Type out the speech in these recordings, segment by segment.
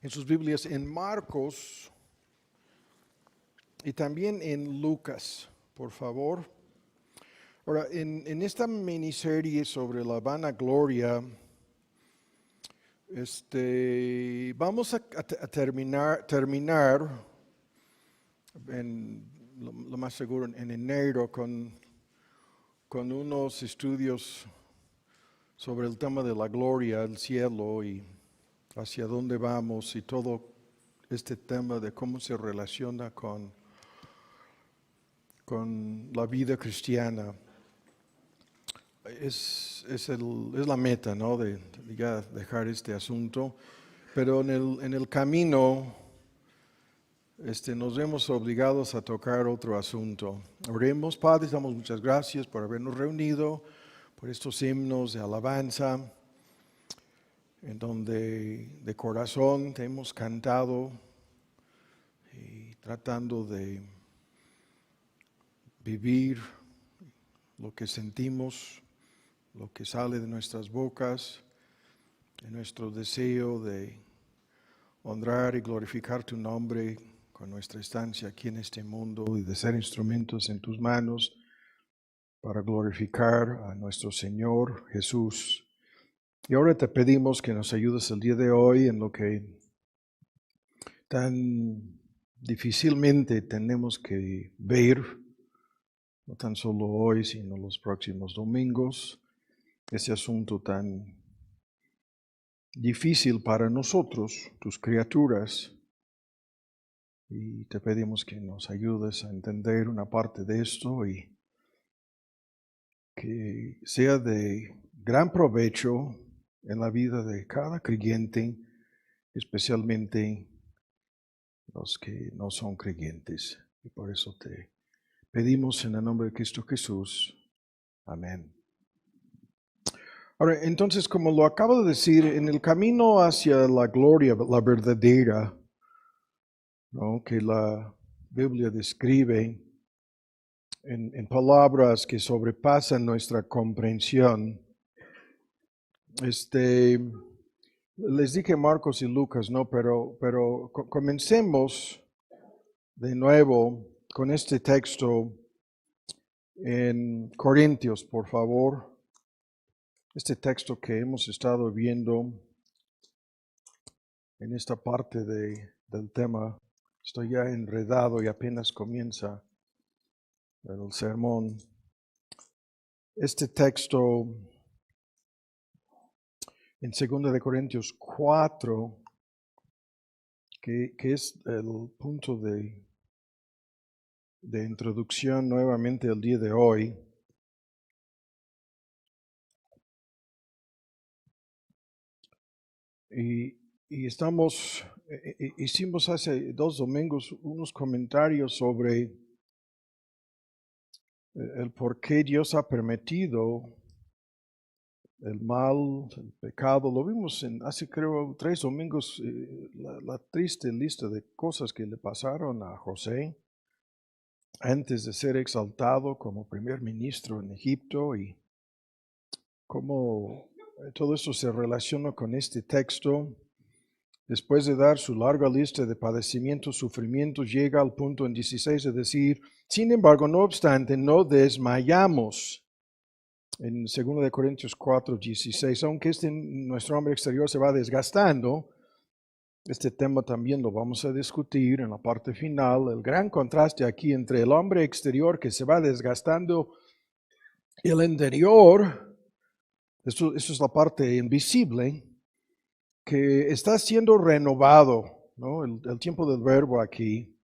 en sus Biblias en Marcos y también en Lucas, por favor. Ahora, en esta miniserie sobre la vanagloria, vamos a terminar en, lo más seguro en enero con unos estudios sobre el tema de la gloria, el cielo y hacia dónde vamos y todo este tema de cómo se relaciona con la vida cristiana. Es la meta, ¿no? De ya dejar este asunto, pero en el camino nos vemos obligados a tocar otro asunto. Oremos, Padre, damos muchas gracias por habernos reunido, por estos himnos de alabanza, en donde de corazón te hemos cantado y tratando de vivir lo que sentimos, lo que sale de nuestras bocas, de nuestro deseo de honrar y glorificar tu nombre con nuestra estancia aquí en este mundo y de ser instrumentos en tus manos para glorificar a nuestro Señor Jesús. Y ahora te pedimos que nos ayudes el día de hoy en lo que tan difícilmente tenemos que ver, no tan solo hoy, sino los próximos domingos, ese asunto tan difícil para nosotros, tus criaturas, y te pedimos que nos ayudes a entender una parte de esto y que sea de gran provecho en la vida de cada creyente, especialmente los que no son creyentes. Y por eso te pedimos en el nombre de Cristo Jesús. Amén. Ahora, entonces, como lo acabo de decir, en el camino hacia la gloria, la verdadera, ¿no?, que la Biblia describe en palabras que sobrepasan nuestra comprensión, les dije Marcos y Lucas, ¿no? Pero comencemos de nuevo con este texto en Corintios, por favor. Este texto que hemos estado viendo en esta parte del tema. Estoy ya enredado y apenas comienza el sermón. Este texto en 2 de Corintios 4, que es el punto de introducción nuevamente el día de hoy. Y hicimos hace 2 domingos unos comentarios sobre el por qué Dios ha permitido el mal, el pecado. Lo vimos hace creo 3 domingos, la triste lista de cosas que le pasaron a José antes de ser exaltado como primer ministro en Egipto y cómo todo eso se relaciona con este texto. Después de dar su larga lista de padecimientos, sufrimientos, llega al punto en 16 de decir, sin embargo, no obstante, no desmayamos. En 2 de Corintios 4, 16, aunque nuestro hombre exterior se va desgastando, este tema también lo vamos a discutir en la parte final, el gran contraste aquí entre el hombre exterior que se va desgastando y el interior, eso es la parte invisible, que está siendo renovado, ¿no? El tiempo del verbo aquí,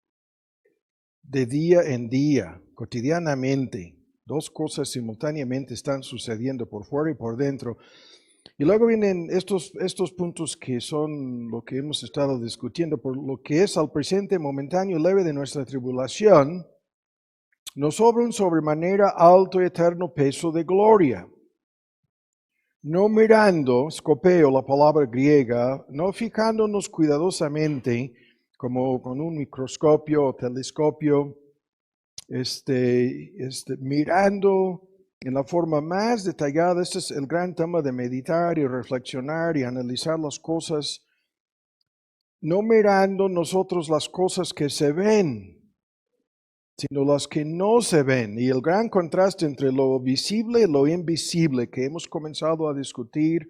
de día en día, cotidianamente. 2 cosas simultáneamente están sucediendo por fuera y por dentro. Y luego vienen estos puntos que son lo que hemos estado discutiendo, por lo que es al presente momentáneo leve de nuestra tribulación, nos sobra un sobremanera alto y eterno peso de gloria. No mirando, scopeo, la palabra griega, no fijándonos cuidadosamente, como con un microscopio o telescopio, mirando en la forma más detallada. Este es el gran tema de meditar y reflexionar y analizar las cosas no mirando nosotros las cosas que se ven, sino las que no se ven. Y el gran contraste entre lo visible y lo invisible que hemos comenzado a discutir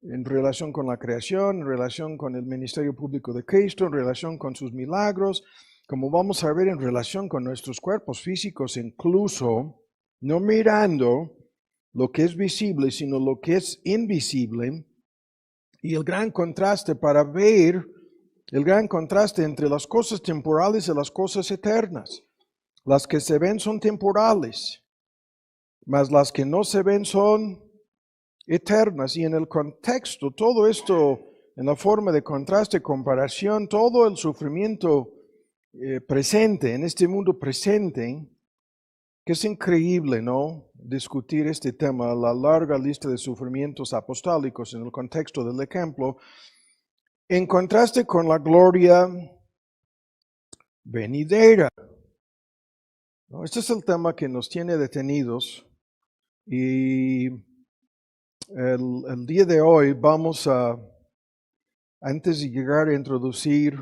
en relación con la creación, en relación con el ministerio público de Cristo, en relación con sus milagros, como vamos a ver en relación con nuestros cuerpos físicos, incluso no mirando lo que es visible, sino lo que es invisible. Y el gran contraste para ver, el gran contraste entre las cosas temporales y las cosas eternas. Las que se ven son temporales, mas las que no se ven son eternas. Y en el contexto, todo esto, en la forma de contraste, comparación, todo el sufrimiento presente, en este mundo presente, que es increíble, ¿no? Discutir este tema, la larga lista de sufrimientos apostólicos en el contexto del ejemplo, en contraste con la gloria venidera. ¿No? Este es el tema que nos tiene detenidos y el día de hoy vamos a, antes de llegar a introducir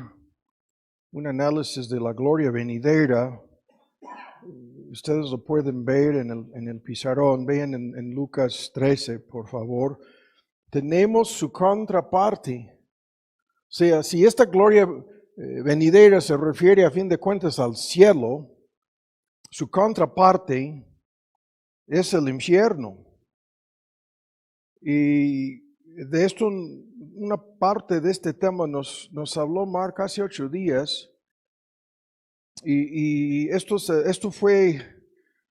un análisis de la gloria venidera, ustedes lo pueden ver en el pizarrón, vean en Lucas 13, por favor. Tenemos su contraparte. O sea, si esta gloria venidera se refiere a fin de cuentas al cielo, su contraparte es el infierno. Y de esto, una parte de este tema nos habló Mark hace 8 días. Y esto fue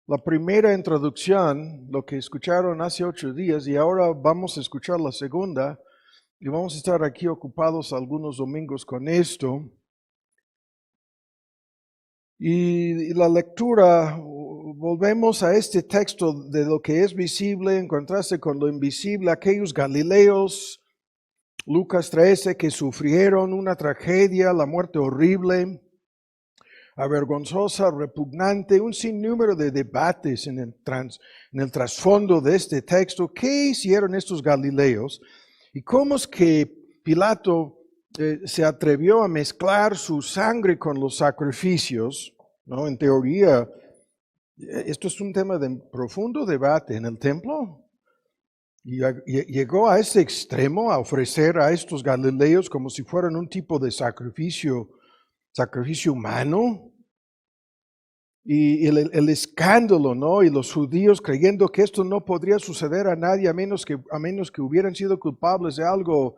la primera introducción, lo que escucharon hace 8 días, y ahora vamos a escuchar la segunda. Y vamos a estar aquí ocupados algunos domingos con esto. Y la lectura, volvemos a este texto de lo que es visible en contraste con lo invisible, aquellos galileos, Lucas 13, que sufrieron una tragedia, la muerte horrible, avergonzosa, repugnante, un sinnúmero de debates en el trasfondo de este texto. ¿Qué hicieron estos galileos? ¿Y cómo es que Pilato se atrevió a mezclar su sangre con los sacrificios? ¿No? En teoría, esto es un tema de profundo debate en el templo. Y llegó a ese extremo a ofrecer a estos galileos como si fueran un tipo de sacrificio humano. Y el escándalo, ¿no? Y los judíos creyendo que esto no podría suceder a nadie a menos que hubieran sido culpables de algo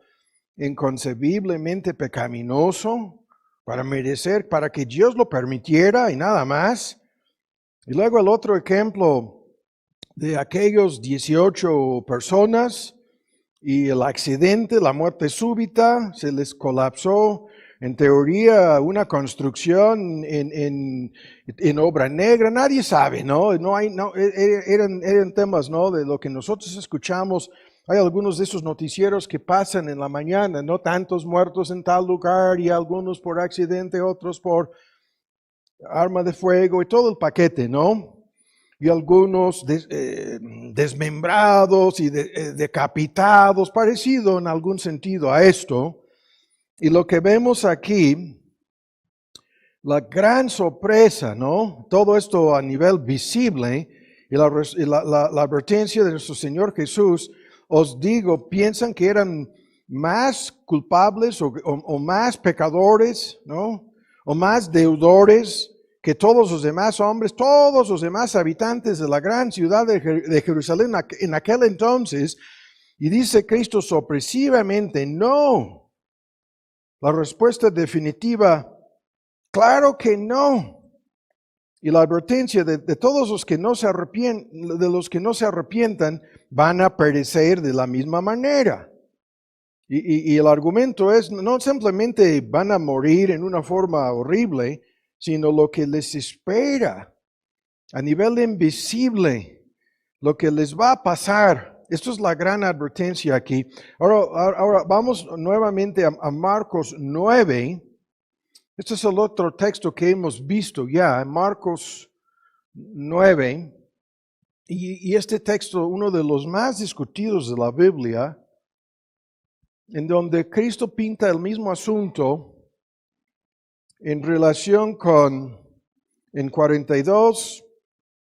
inconcebiblemente pecaminoso para que Dios lo permitiera y nada más. Y luego el otro ejemplo de aquellos 18 personas y el accidente, la muerte súbita, se les colapsó. En teoría, una construcción en obra negra, nadie sabe, ¿no? Eran temas, ¿no? De lo que nosotros escuchamos. Hay algunos de esos noticieros que pasan en la mañana, ¿no? Tantos muertos en tal lugar y algunos por accidente, otros por arma de fuego y todo el paquete, ¿no? Y algunos desmembrados y decapitados, parecido en algún sentido a esto. Y lo que vemos aquí, la gran sorpresa, ¿no? Todo esto a nivel visible y la advertencia de nuestro Señor Jesús, os digo, piensan que eran más culpables o más pecadores, ¿no? O más deudores que todos los demás hombres, todos los demás habitantes de la gran ciudad de Jerusalén en aquel entonces. Y dice Cristo sorpresivamente, no. La respuesta definitiva, claro que no. Y la advertencia de todos los que no se arrepientan, van a perecer de la misma manera. Y el argumento es, no simplemente van a morir en una forma horrible, sino lo que les espera a nivel invisible, lo que les va a pasar. Esto es la gran advertencia aquí. Ahora vamos nuevamente a Marcos 9. Este es el otro texto que hemos visto ya, Marcos 9. Y este texto, uno de los más discutidos de la Biblia, en donde Cristo pinta el mismo asunto en relación con, en 42,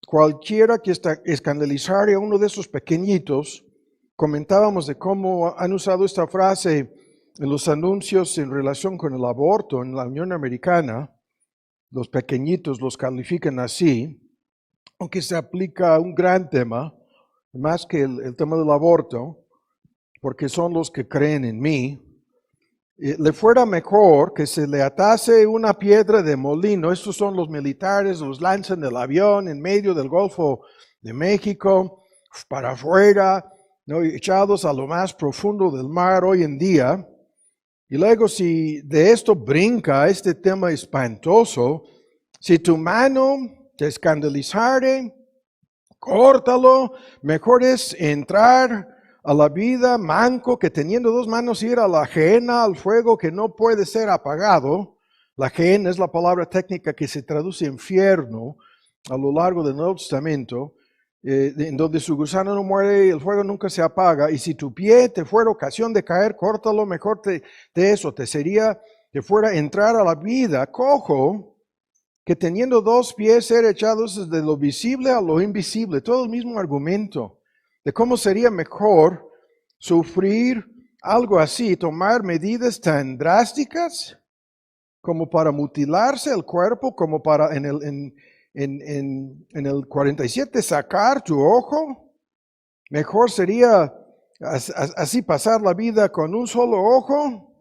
cualquiera que escandalizare a uno de esos pequeñitos. Comentábamos de cómo han usado esta frase en los anuncios en relación con el aborto en la Unión Americana. Los pequeñitos los califican así, aunque se aplica a un gran tema, más que el tema del aborto, porque son los que creen en mí. Le fuera mejor que se le atase una piedra de molino. Estos son los militares, los lanzan del avión en medio del Golfo de México, para afuera, ¿no? Echados a lo más profundo del mar hoy en día. Y luego si de esto brinca este tema espantoso, si tu mano te escandalizare, córtalo. Mejor es entrar a la vida manco que teniendo dos manos ir a la gehenna, al fuego que no puede ser apagado. La gehenna es la palabra técnica que se traduce infierno a lo largo del Nuevo Testamento, en donde su gusano no muere y el fuego nunca se apaga. Y si tu pie te fuera ocasión de caer, córtalo. Mejor te sería que fuera entrar a la vida cojo, que teniendo dos pies ser echados desde lo visible a lo invisible. Todo el mismo argumento de cómo sería mejor sufrir algo así, tomar medidas tan drásticas como para mutilarse el cuerpo, como para en el 47 sacar tu ojo. Mejor sería así pasar la vida con un solo ojo.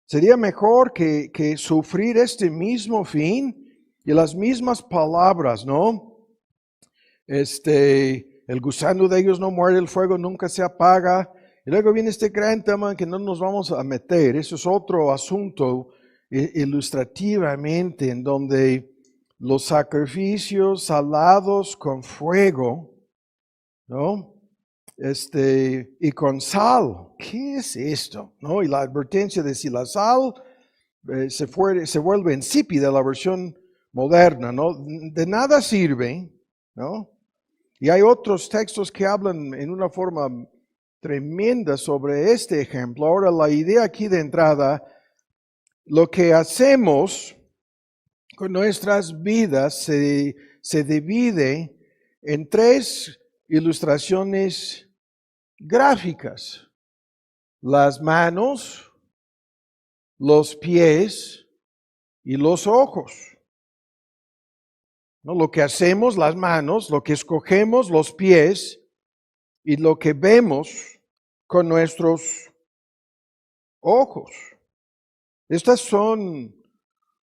Sería mejor que sufrir este mismo fin y las mismas palabras, ¿no? El gusano de ellos no muere, el fuego nunca se apaga. Y luego viene este gran tema en que no nos vamos a meter. Eso es otro asunto ilustrativamente, en donde los sacrificios salados con fuego, ¿no? Y con sal. ¿Qué es esto? ¿No? Y la advertencia de si la sal se vuelve insípida, la versión moderna, ¿no? De nada sirve, ¿no? Y hay otros textos que hablan en una forma tremenda sobre este ejemplo. Ahora, la idea aquí de entrada, lo que hacemos con nuestras vidas se divide en tres ilustraciones gráficas: las manos, los pies y los ojos. ¿No? Lo que hacemos, las manos, lo que escogemos, los pies, y lo que vemos con nuestros ojos. Estas son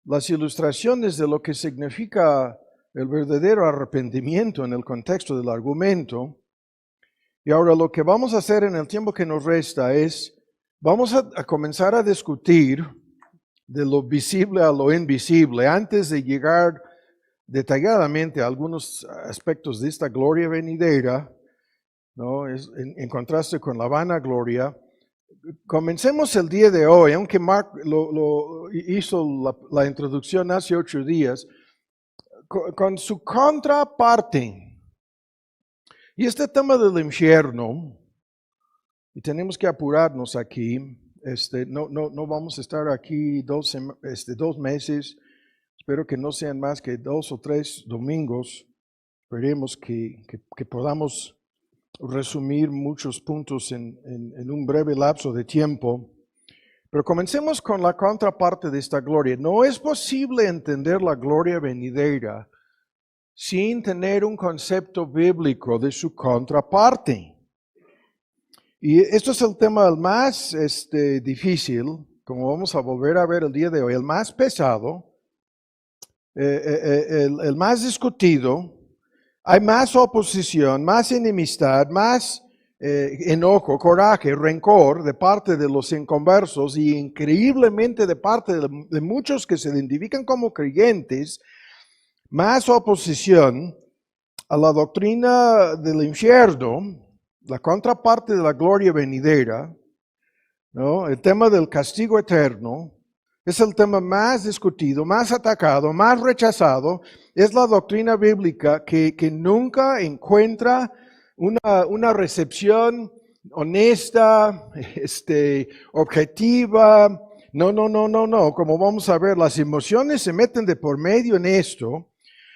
las ilustraciones de lo que significa el verdadero arrepentimiento en el contexto del argumento. Y ahora lo que vamos a hacer en el tiempo que nos resta es, vamos a comenzar a discutir de lo visible a lo invisible, antes de llegar detalladamente a algunos aspectos de esta gloria venidera, ¿no? En contraste con la vanagloria. Comencemos el día de hoy, aunque Mark lo hizo la introducción hace 8 días, con su contraparte. Y este tema del infierno, y tenemos que apurarnos aquí, no vamos a estar aquí 2 meses. Espero que no sean más que 2 o 3 domingos. Esperemos que podamos resumir muchos puntos en un breve lapso de tiempo. Pero comencemos con la contraparte de esta gloria. No es posible entender la gloria venidera sin tener un concepto bíblico de su contraparte. Y esto es el tema más difícil, como vamos a volver a ver el día de hoy, el más pesado, el más discutido. Hay más oposición, más enemistad, más enojo, coraje, rencor de parte de los inconversos y increíblemente de parte de muchos que se identifican como creyentes, más oposición a la doctrina del infierno, la contraparte de la gloria venidera, ¿no? El tema del castigo eterno. Es el tema más discutido, más atacado, más rechazado. Es la doctrina bíblica que nunca encuentra una recepción honesta, objetiva. No. Como vamos a ver, las emociones se meten de por medio en esto.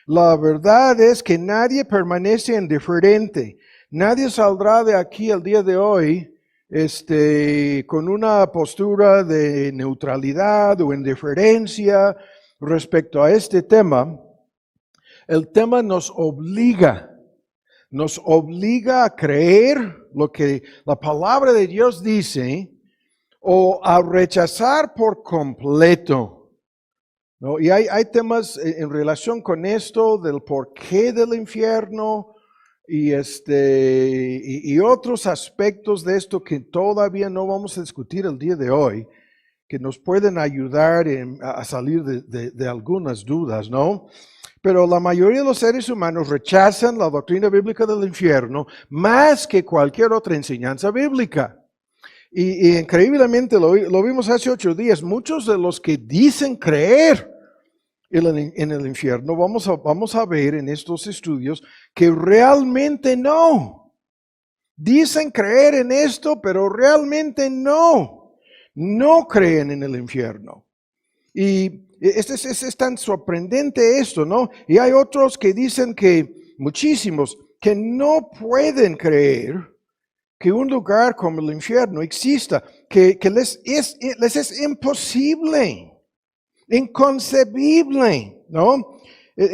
La verdad es que nadie permanece indiferente. Nadie saldrá de aquí el día de hoy con una postura de neutralidad o indiferencia respecto a este tema. El tema nos obliga a creer lo que la palabra de Dios dice o a rechazar por completo, ¿no? Y hay temas en relación con esto del porqué del infierno y otros aspectos de esto que todavía no vamos a discutir el día de hoy, que nos pueden ayudar a salir de algunas dudas, ¿no? Pero la mayoría de los seres humanos rechazan la doctrina bíblica del infierno más que cualquier otra enseñanza bíblica. Y increíblemente, lo vimos hace 8 días, muchos de los que dicen creer en el infierno, vamos a ver en estos estudios que realmente no. Dicen creer en esto, pero realmente no creen en el infierno. Y es tan sorprendente esto, ¿no? Y hay otros que dicen muchísimos, que no pueden creer que un lugar como el infierno exista, que les es imposible, inconcebible, ¿no?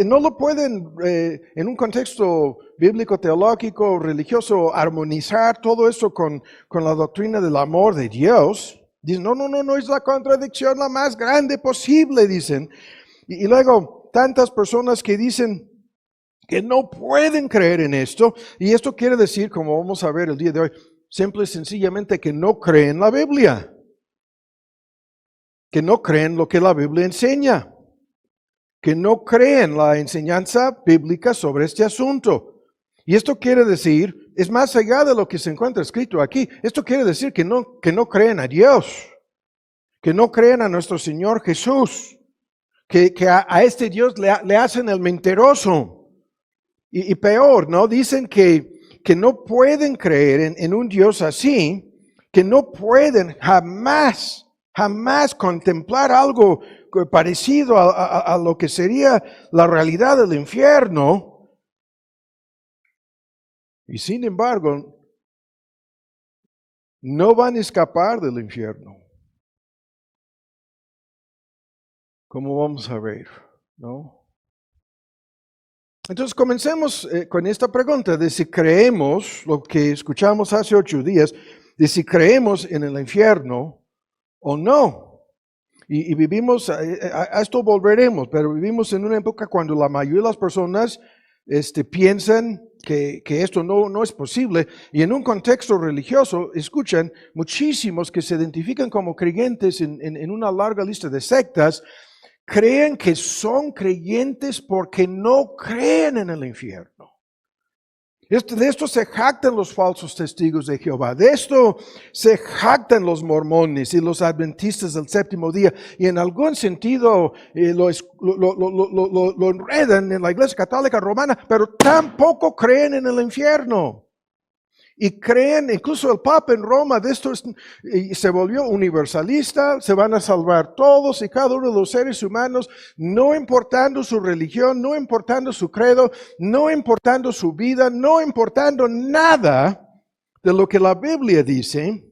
No lo pueden, en un contexto bíblico, teológico, religioso, armonizar todo eso con la doctrina del amor de Dios. Dicen, no, es la contradicción la más grande posible, dicen. Y luego, tantas personas que dicen que no pueden creer en esto, y esto quiere decir, como vamos a ver el día de hoy, simple y sencillamente que no creen la Biblia, que no creen lo que la Biblia enseña, que no creen la enseñanza bíblica sobre este asunto. Y esto quiere decir, es más allá de lo que se encuentra escrito aquí, esto quiere decir que no creen a Dios, que no creen a nuestro Señor Jesús, que a este Dios le hacen el mentiroso. Y peor, ¿no? Dicen que no pueden creer en un Dios así, que no pueden jamás contemplar algo parecido a lo que sería la realidad del infierno. Y sin embargo, no van a escapar del infierno. Como vamos a ver, ¿no? Entonces comencemos con esta pregunta de si creemos, lo que escuchamos hace 8 días, de si creemos en el infierno o no. Y vivimos, a esto volveremos, pero vivimos en una época cuando la mayoría de las personas piensan que esto no es posible. Y en un contexto religioso, escuchan muchísimos que se identifican como creyentes en una larga lista de sectas, creen que son creyentes porque no creen en el infierno. De esto se jactan los falsos testigos de Jehová. De esto se jactan los mormones y los adventistas del séptimo día. Y en algún sentido lo enredan en la Iglesia Católica Romana, pero tampoco creen en el infierno. Y creen, incluso el Papa en Roma, de esto se volvió universalista, se van a salvar todos y cada uno de los seres humanos, no importando su religión, no importando su credo, no importando su vida, no importando nada de lo que la Biblia dice.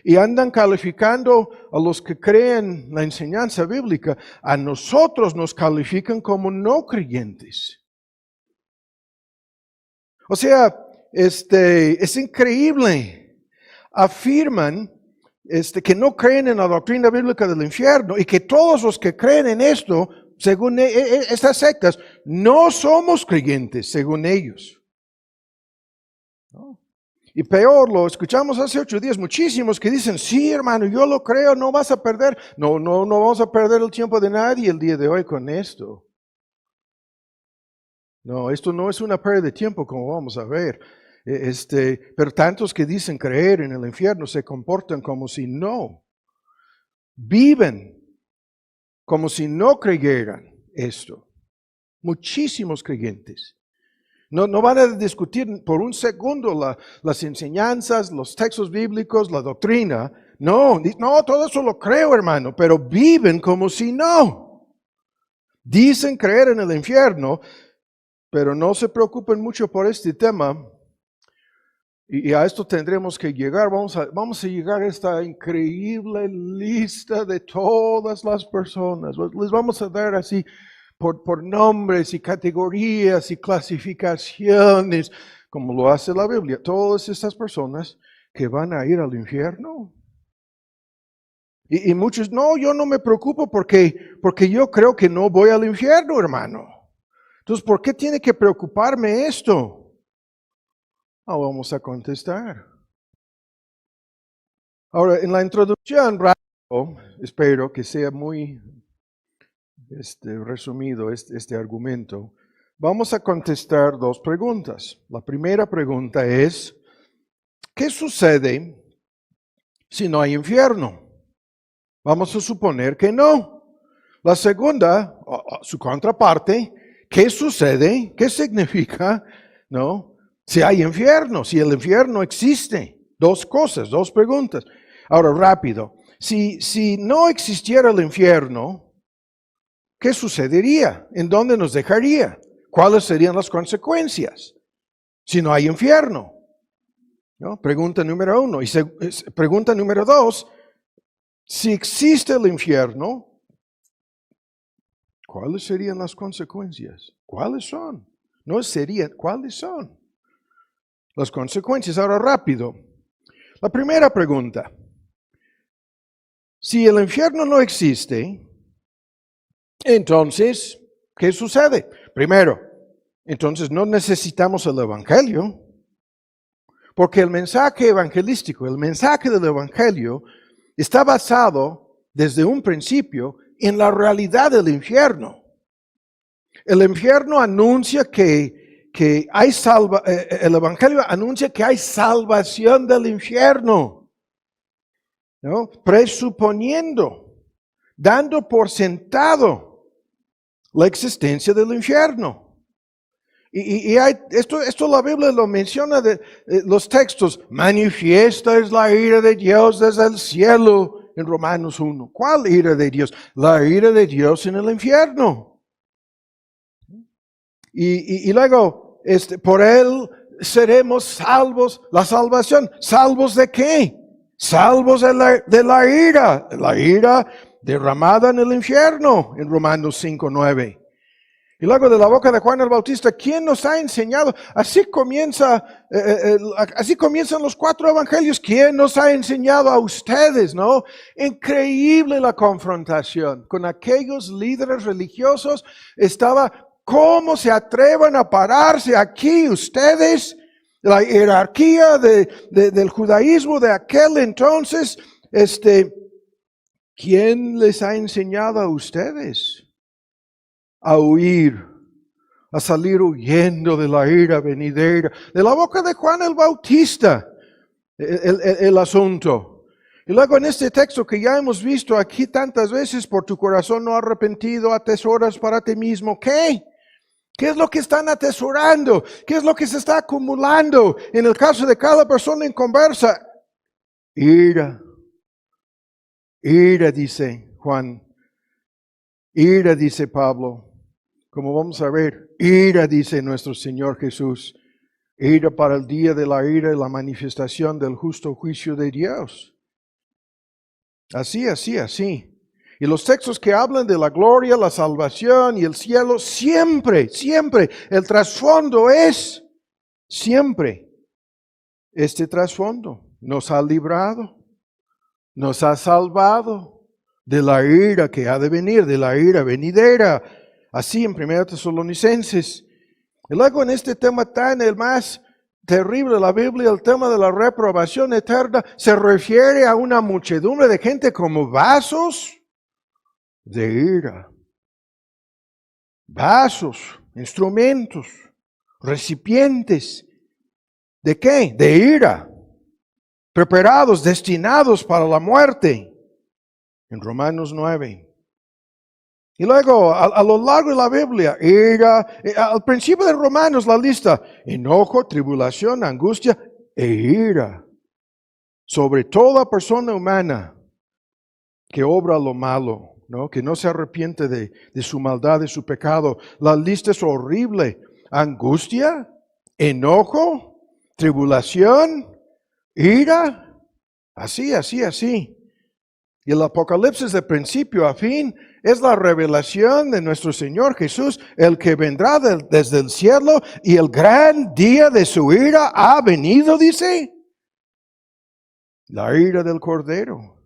Y andan calificando a los que creen la enseñanza bíblica, a nosotros nos califican como no creyentes. O sea, es increíble. Afirman que no creen en la doctrina bíblica del infierno y que todos los que creen en esto, según estas sectas, no somos creyentes, según ellos. ¿No? Y peor, lo escuchamos hace 8 días, muchísimos que dicen, sí hermano, yo lo creo, no vas a perder. No vamos a perder el tiempo de nadie el día de hoy con esto. No, esto no es una pérdida de tiempo, como vamos a ver. Pero tantos que dicen creer en el infierno se comportan como si no. Viven como si no creyeran esto. Muchísimos creyentes. No van a discutir por un segundo las enseñanzas, los textos bíblicos, la doctrina. No, todo eso lo creo, hermano, pero viven como si no. Dicen creer en el infierno, pero no se preocupen mucho por este tema. Y a esto tendremos que llegar. Vamos a llegar a esta increíble lista de todas las personas. Les vamos a dar así por nombres y categorías y clasificaciones, como lo hace la Biblia. Todas estas personas que van a ir al infierno. Y muchos, no, yo no me preocupo porque yo creo que no voy al infierno, hermano. Entonces, ¿por qué tiene que preocuparme esto? Vamos a contestar. Ahora, en la introducción, espero que sea muy resumido este argumento. Vamos a contestar dos preguntas. La primera pregunta es, ¿qué sucede si no hay infierno? Vamos a suponer que no. La segunda, su contraparte, ¿qué sucede? ¿Qué significa? ¿No? Si hay infierno, si el infierno existe. Dos cosas, dos preguntas. Ahora, rápido. Si no existiera el infierno, ¿qué sucedería? ¿En dónde nos dejaría? ¿Cuáles serían las consecuencias si no hay infierno? ¿No? Pregunta número uno. Y pregunta número dos, si existe el infierno, ¿cuáles serían las consecuencias? ¿Cuáles son? No serían, ¿cuáles son las consecuencias? Ahora rápido. La primera pregunta. Si el infierno no existe, entonces, ¿qué sucede? Primero, entonces no necesitamos el Evangelio, porque el mensaje evangelístico, el mensaje del Evangelio, está basado desde un principio en la realidad del infierno. El infierno anuncia que hay el Evangelio anuncia que hay salvación del infierno, ¿no? Presuponiendo, dando por sentado la existencia del infierno. Y esto la Biblia lo menciona de los textos. Manifiesta es la ira de Dios desde el cielo en Romanos 1. ¿Cuál ira de Dios? La ira de Dios en el infierno. Y luego, por él seremos salvos. La salvación, ¿salvos de qué? Salvos de la ira derramada en el infierno en Romanos 5:9. Y luego de la boca de Juan el Bautista, ¿quién nos ha enseñado? Así comienzan los 4 evangelios. ¿Quién nos ha enseñado a ustedes, no? Increíble la confrontación con aquellos líderes religiosos. ¿Cómo se atreven a pararse aquí ustedes? La jerarquía del judaísmo de aquel entonces, ¿quién les ha enseñado a ustedes a huir, a salir huyendo de la ira venidera? De la boca de Juan el Bautista, el asunto. Y luego en este texto que ya hemos visto aquí tantas veces, por tu corazón no arrepentido, atesoras para ti mismo. ¿Qué? ¿Qué es lo que están atesorando? ¿Qué es lo que se está acumulando? En el caso de cada persona inconversa, ira. Ira, dice Juan. Ira, dice Pablo. Como vamos a ver, ira, dice nuestro Señor Jesús. Ira para el día de la ira y la manifestación del justo juicio de Dios. Así. Y los textos que hablan de la gloria, la salvación y el cielo, siempre, el trasfondo es, siempre, este trasfondo nos ha librado, nos ha salvado de la ira que ha de venir, de la ira venidera. Así en 1 Tesalonicenses. Y luego en este tema el más terrible de la Biblia, el tema de la reprobación eterna, se refiere a una muchedumbre de gente como vasos de ira. Vasos, instrumentos, recipientes. ¿De qué? De ira. Preparados, destinados para la muerte. En Romanos 9. Y luego, a lo largo de la Biblia, al principio de Romanos, la lista: enojo, tribulación, angustia e ira sobre toda persona humana que obra lo malo, ¿no? Que no se arrepiente de su maldad, de su pecado. La lista es horrible: angustia, enojo, tribulación, ira, así. Y el Apocalipsis de principio a fin es la revelación de nuestro Señor Jesús, el que vendrá desde el cielo, y el gran día de su ira ha venido, dice. La ira del Cordero.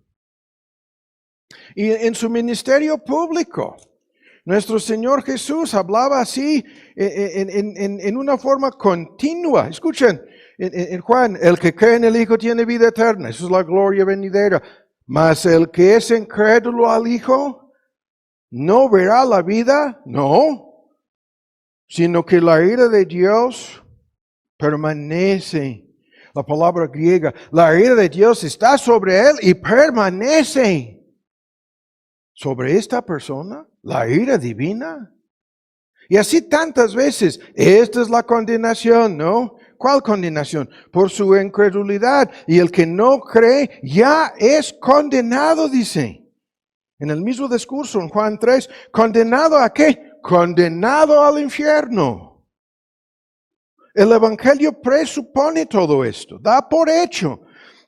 Y en su ministerio público, nuestro Señor Jesús hablaba así en una forma continua. Escuchen, en Juan: el que cree en el Hijo tiene vida eterna. Esa es la gloria venidera. Mas el que es incrédulo al Hijo no verá la vida, no, sino que la ira de Dios permanece. La palabra griega, la ira de Dios está sobre él y permanece. Sobre esta persona, la ira divina. Y así tantas veces. Esta es la condenación, ¿no? ¿Cuál condenación? Por su incredulidad. Y el que no cree ya es condenado, dice. En el mismo discurso en Juan 3, ¿condenado a qué? Condenado al infierno. El Evangelio presupone todo esto. Da por hecho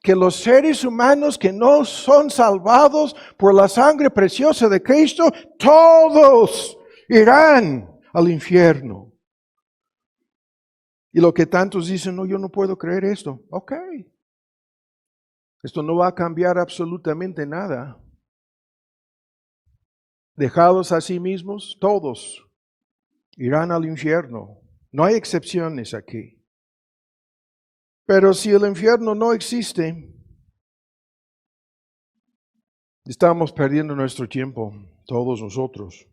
que los seres humanos que no son salvados por la sangre preciosa de Cristo, todos irán al infierno. Y lo que tantos dicen: no, yo no puedo creer esto. Ok. Esto no va a cambiar absolutamente nada. Dejados a sí mismos, todos irán al infierno. No hay excepciones aquí. Pero si el infierno no existe, estamos perdiendo nuestro tiempo, todos nosotros.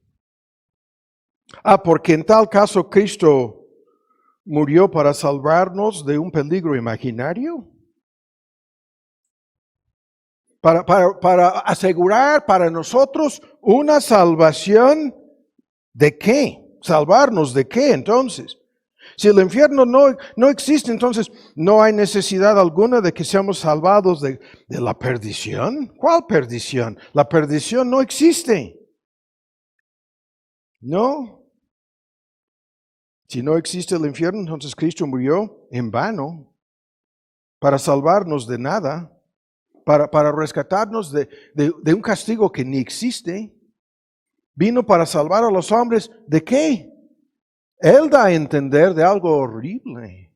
Porque en tal caso Cristo murió para salvarnos de un peligro imaginario. Para asegurar para nosotros una salvación. ¿De qué? ¿Salvarnos de qué entonces? Si el infierno no existe, entonces no hay necesidad alguna de que seamos salvados de la perdición. ¿Cuál perdición? La perdición no existe. No. Si no existe el infierno, entonces Cristo murió en vano para salvarnos de nada, para rescatarnos de un castigo que ni existe. Vino para salvar a los hombres. ¿De qué? Él da a entender de algo horrible.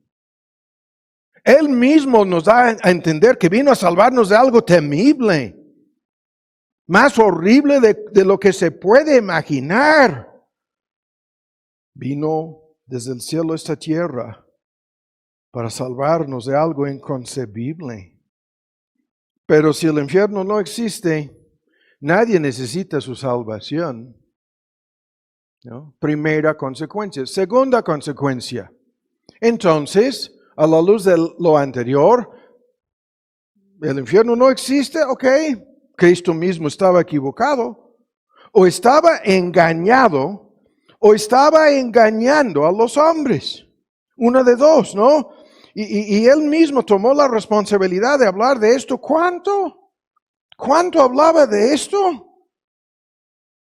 Él mismo nos da a entender que vino a salvarnos de algo temible, más horrible de lo que se puede imaginar. Vino desde el cielo a esta tierra para salvarnos de algo inconcebible. Pero si el infierno no existe, nadie necesita su salvación. ¿No? Primera consecuencia. Segunda consecuencia. Entonces, a la luz de lo anterior, el infierno no existe, ok. Cristo mismo estaba equivocado, o estaba engañado, o estaba engañando a los hombres. Una de dos, ¿no? Y él mismo tomó la responsabilidad de hablar de esto. ¿Cuánto? ¿Cuánto hablaba de esto?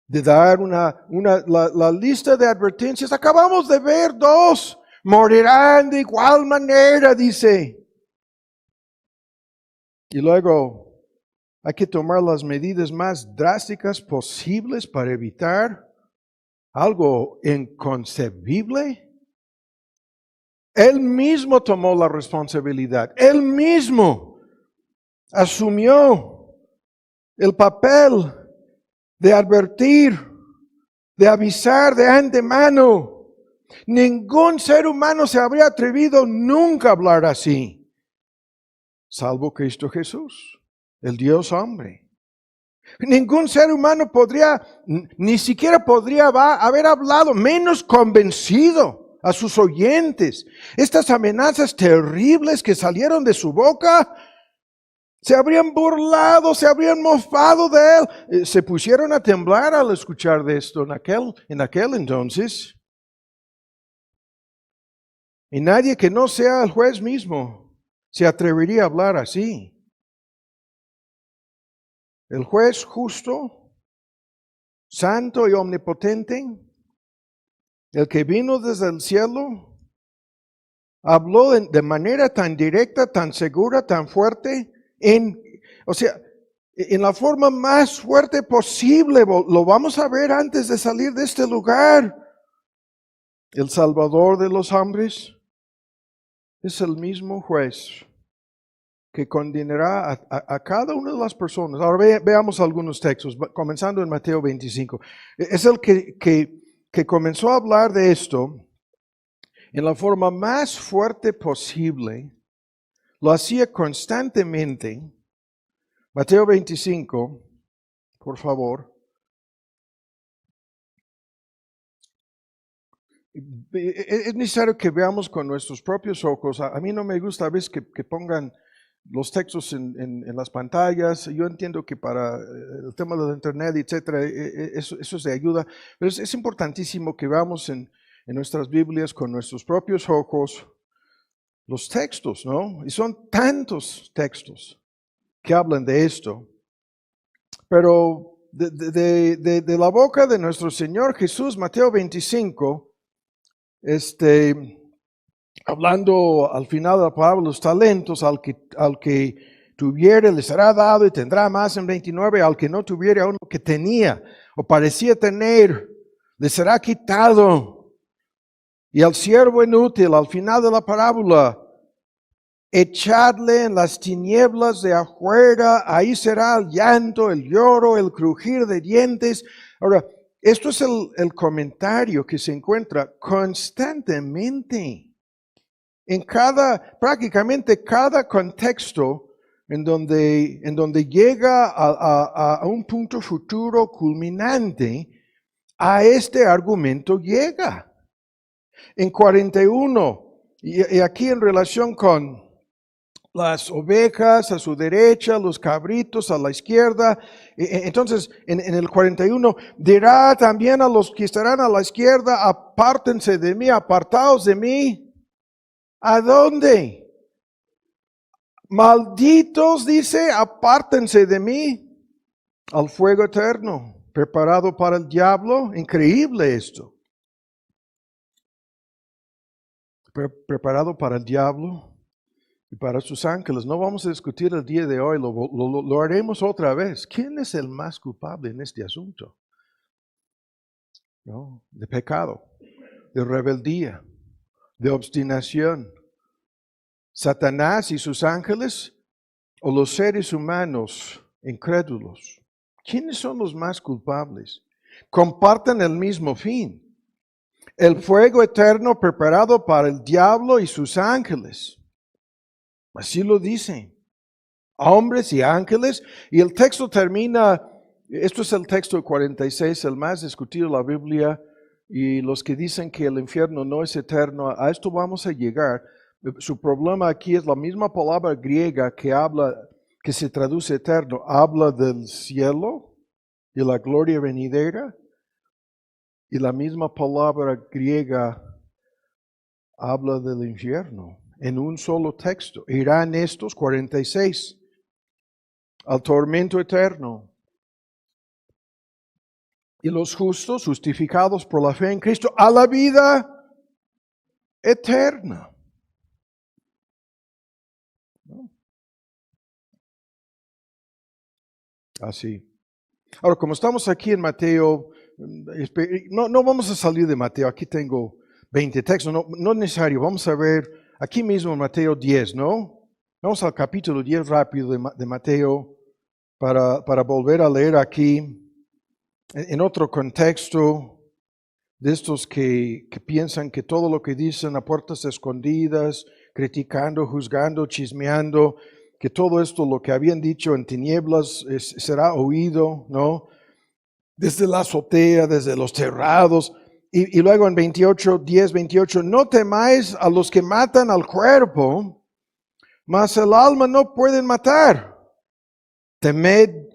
De dar la lista de advertencias. Acabamos de ver dos. Morirán de igual manera, dice. Y luego hay que tomar las medidas más drásticas posibles para evitar algo inconcebible. Él mismo tomó la responsabilidad. Él mismo asumió el papel de advertir, de avisar de antemano. Ningún ser humano se habría atrevido nunca a hablar así, salvo Cristo Jesús, el Dios hombre. Ningún ser humano ni siquiera podría haber hablado, menos convencido a sus oyentes. Estas amenazas terribles que salieron de su boca se habrían burlado, se habrían mofado de él. Se pusieron a temblar al escuchar de esto en aquel entonces. Y nadie que no sea el juez mismo se atrevería a hablar así. El juez justo, santo y omnipotente, el que vino desde el cielo, habló de manera tan directa, tan segura, tan fuerte, en la forma más fuerte posible. Lo vamos a ver antes de salir de este lugar. El Salvador de los hombres es el mismo juez que condenará a cada una de las personas. Ahora veamos algunos textos, comenzando en Mateo 25. Es el que comenzó a hablar de esto en la forma más fuerte posible. Lo hacía constantemente. Mateo 25, por favor. Es necesario que veamos con nuestros propios ojos. A mí no me gusta a veces que pongan los textos en las pantallas. Yo entiendo que para el tema del internet, etcétera, eso es de ayuda, pero es importantísimo que veamos en nuestras Biblias con nuestros propios ojos los textos, ¿no? Y son tantos textos que hablan de esto. Pero de la boca de nuestro Señor Jesús, Mateo 25, hablando al final de la parábola de los talentos, al que tuviere le será dado y tendrá más en 29, al que no tuviere aún lo que tenía o parecía tener, le será quitado. Y al siervo inútil, al final de la parábola, echadle en las tinieblas de afuera, ahí será el llanto, el lloro, el crujir de dientes. Ahora, esto es el comentario que se encuentra constantemente en prácticamente cada contexto en donde llega a un punto futuro culminante. A este argumento llega. En 41, y aquí en relación con las ovejas a su derecha, los cabritos a la izquierda. Entonces, en el 41, dirá también a los que estarán a la izquierda, apártense de mí, apartaos de mí. ¿A dónde? Malditos, dice, apártense de mí, al fuego eterno, preparado para el diablo. Increíble esto. Preparado para el diablo y para sus ángeles. No vamos a discutir el día de hoy, lo haremos otra vez. ¿Quién es el más culpable en este asunto? ¿No? De pecado, de rebeldía, de obstinación. ¿Satanás y sus ángeles o los seres humanos incrédulos? ¿Quiénes son los más culpables? Comparten el mismo fin. El fuego eterno preparado para el diablo y sus ángeles. Así lo dice. Hombres y ángeles. Y el texto termina, esto es el texto 46, el más discutido de la Biblia. Y los que dicen que el infierno no es eterno, a esto vamos a llegar. Su problema aquí es la misma palabra griega que se traduce eterno. Habla del cielo y la gloria venidera. Y la misma palabra griega habla del infierno en un solo texto. Irán estos 46 al tormento eterno. Y los justos, justificados por la fe en Cristo, a la vida eterna. Así. Ahora, como estamos aquí en Mateo, no vamos a salir de Mateo, aquí tengo 20 textos, no es necesario, vamos a ver aquí mismo en Mateo 10, ¿no? Vamos al capítulo 10 rápido de Mateo para volver a leer aquí en otro contexto de estos que piensan que todo lo que dicen a puertas escondidas, criticando, juzgando, chismeando, que todo esto lo que habían dicho en tinieblas será oído, ¿no? Desde la azotea, desde los terrados. Y luego en 10:28, no temáis a los que matan al cuerpo, mas el alma no pueden matar. Temed,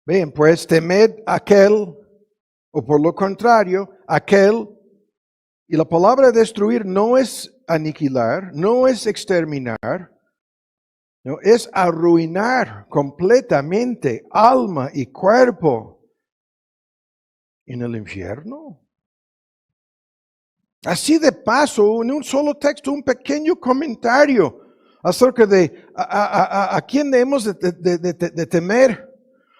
bien, pues temed aquel, o por lo contrario, aquel, y la palabra destruir no es aniquilar, no es exterminar, no, es arruinar completamente alma y cuerpo en el infierno. Así de paso, en un solo texto, un pequeño comentario acerca de a quién debemos de temer,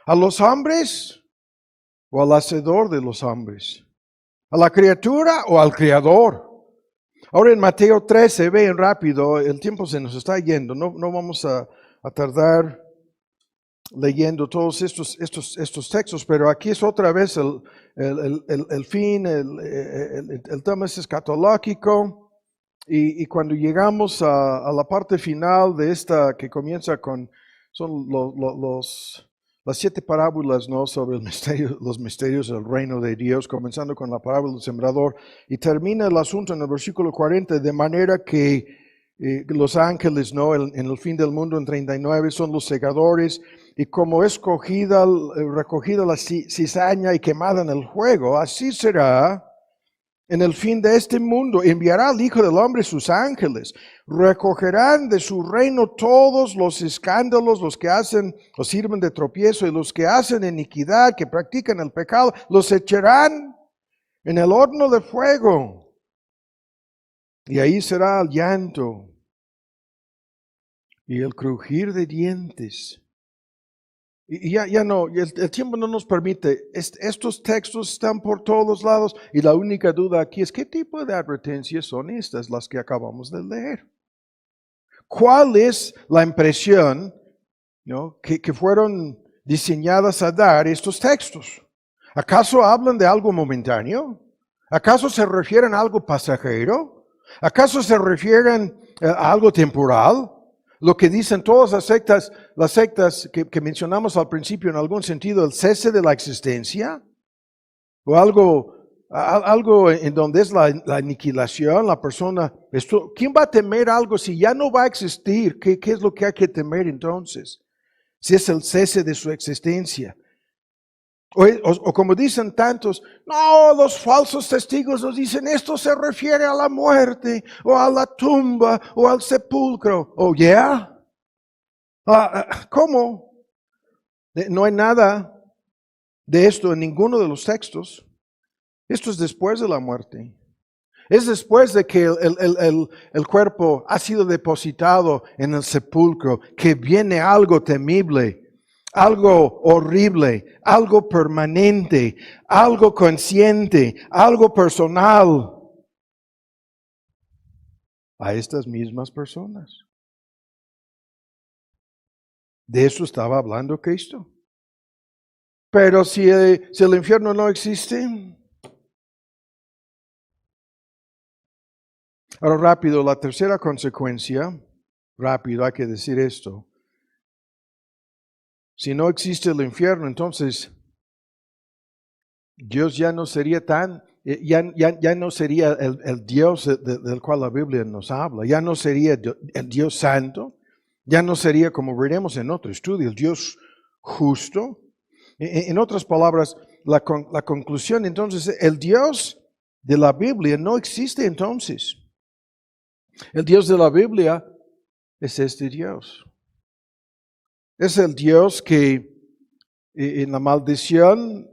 a los hombres o al hacedor de los hombres, a la criatura o al creador. Ahora en Mateo 13, vean rápido, el tiempo se nos está yendo, no vamos a tardar leyendo todos estos textos, pero aquí es otra vez el fin, el tema es escatológico, y cuando llegamos a la parte final de esta que comienza con, son las 7 parábolas, ¿no?, sobre los misterios del reino de Dios, comenzando con la parábola del sembrador, y termina el asunto en el versículo 40, de manera que los ángeles, ¿no?, en el fin del mundo en 39 son los segadores, y como es recogida la cizaña y quemada en el fuego, así será en el fin de este mundo. Enviará al Hijo del Hombre sus ángeles, recogerán de su reino todos los escándalos, los que hacen o sirven de tropiezo, y los que hacen iniquidad, que practican el pecado, los echarán en el horno de fuego. Y ahí será el llanto y el crujir de dientes. Y ya no, el tiempo no nos permite. Estos textos están por todos lados, y la única duda aquí es: ¿qué tipo de advertencias son estas, las que acabamos de leer? ¿Cuál es la impresión, ¿no?, que fueron diseñadas a dar estos textos? ¿Acaso hablan de algo momentáneo? ¿Acaso se refieren a algo pasajero? ¿Acaso se refieren a algo temporal? Lo que dicen todas las sectas que mencionamos al principio, en algún sentido, el cese de la existencia, o algo en donde es la aniquilación, la persona. ¿Quién va a temer algo si ya no va a existir? ¿Qué es lo que hay que temer entonces? Si es el cese de su existencia. O como dicen tantos, no, los falsos testigos nos dicen, esto se refiere a la muerte, o a la tumba, o al sepulcro. Oh, yeah. ¿Cómo? No hay nada de esto en ninguno de los textos. Esto es después de la muerte. Es después de que el cuerpo ha sido depositado en el sepulcro, que viene algo temible, algo horrible, algo permanente, algo consciente, algo personal a estas mismas personas. De eso estaba hablando Cristo. Pero si el infierno no existe. Ahora rápido, la tercera consecuencia, rápido hay que decir esto. Si no existe el infierno, entonces Dios ya no sería ya no sería el Dios del cual la Biblia nos habla, ya no sería el Dios santo, ya no sería, como veremos en otro estudio, el Dios justo. En otras palabras, la conclusión entonces, el Dios de la Biblia no existe entonces. El Dios de la Biblia es este Dios. Es el Dios que en la maldición,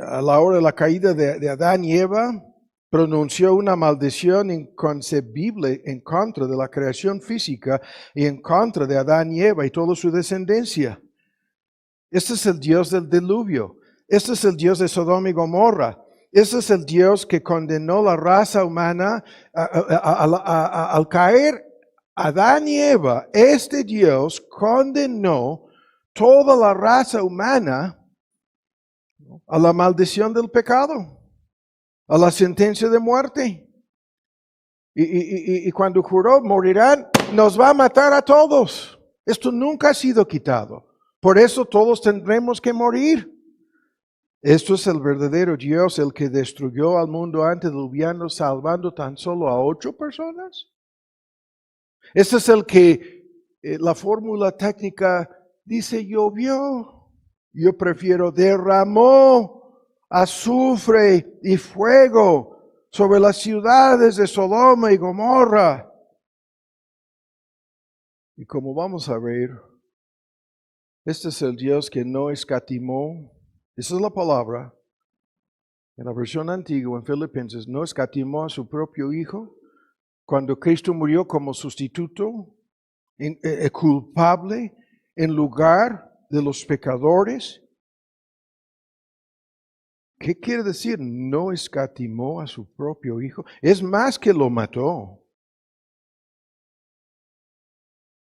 a la hora de la caída de Adán y Eva, pronunció una maldición inconcebible en contra de la creación física y en contra de Adán y Eva y toda su descendencia. Este es el Dios del diluvio. Este es el Dios de Sodoma y Gomorra. Este es el Dios que condenó la raza humana al caer Adán y Eva. Este Dios condenó toda la raza humana a la maldición del pecado, a la sentencia de muerte. Y cuando juró, morirán, nos va a matar a todos. Esto nunca ha sido quitado. Por eso todos tendremos que morir. Esto es el verdadero Dios, el que destruyó al mundo antediluviano, salvando tan solo a 8 personas. Este es el que la fórmula técnica dice llovió. Yo prefiero derramó azufre y fuego sobre las ciudades de Sodoma y Gomorra. Y como vamos a ver, este es el Dios que no escatimó. Esa es la palabra. En la versión antigua, en Filipenses, no escatimó a su propio Hijo cuando Cristo murió como sustituto, culpable, en lugar de los pecadores. ¿Qué quiere decir? No escatimó a su propio Hijo. Es más que lo mató.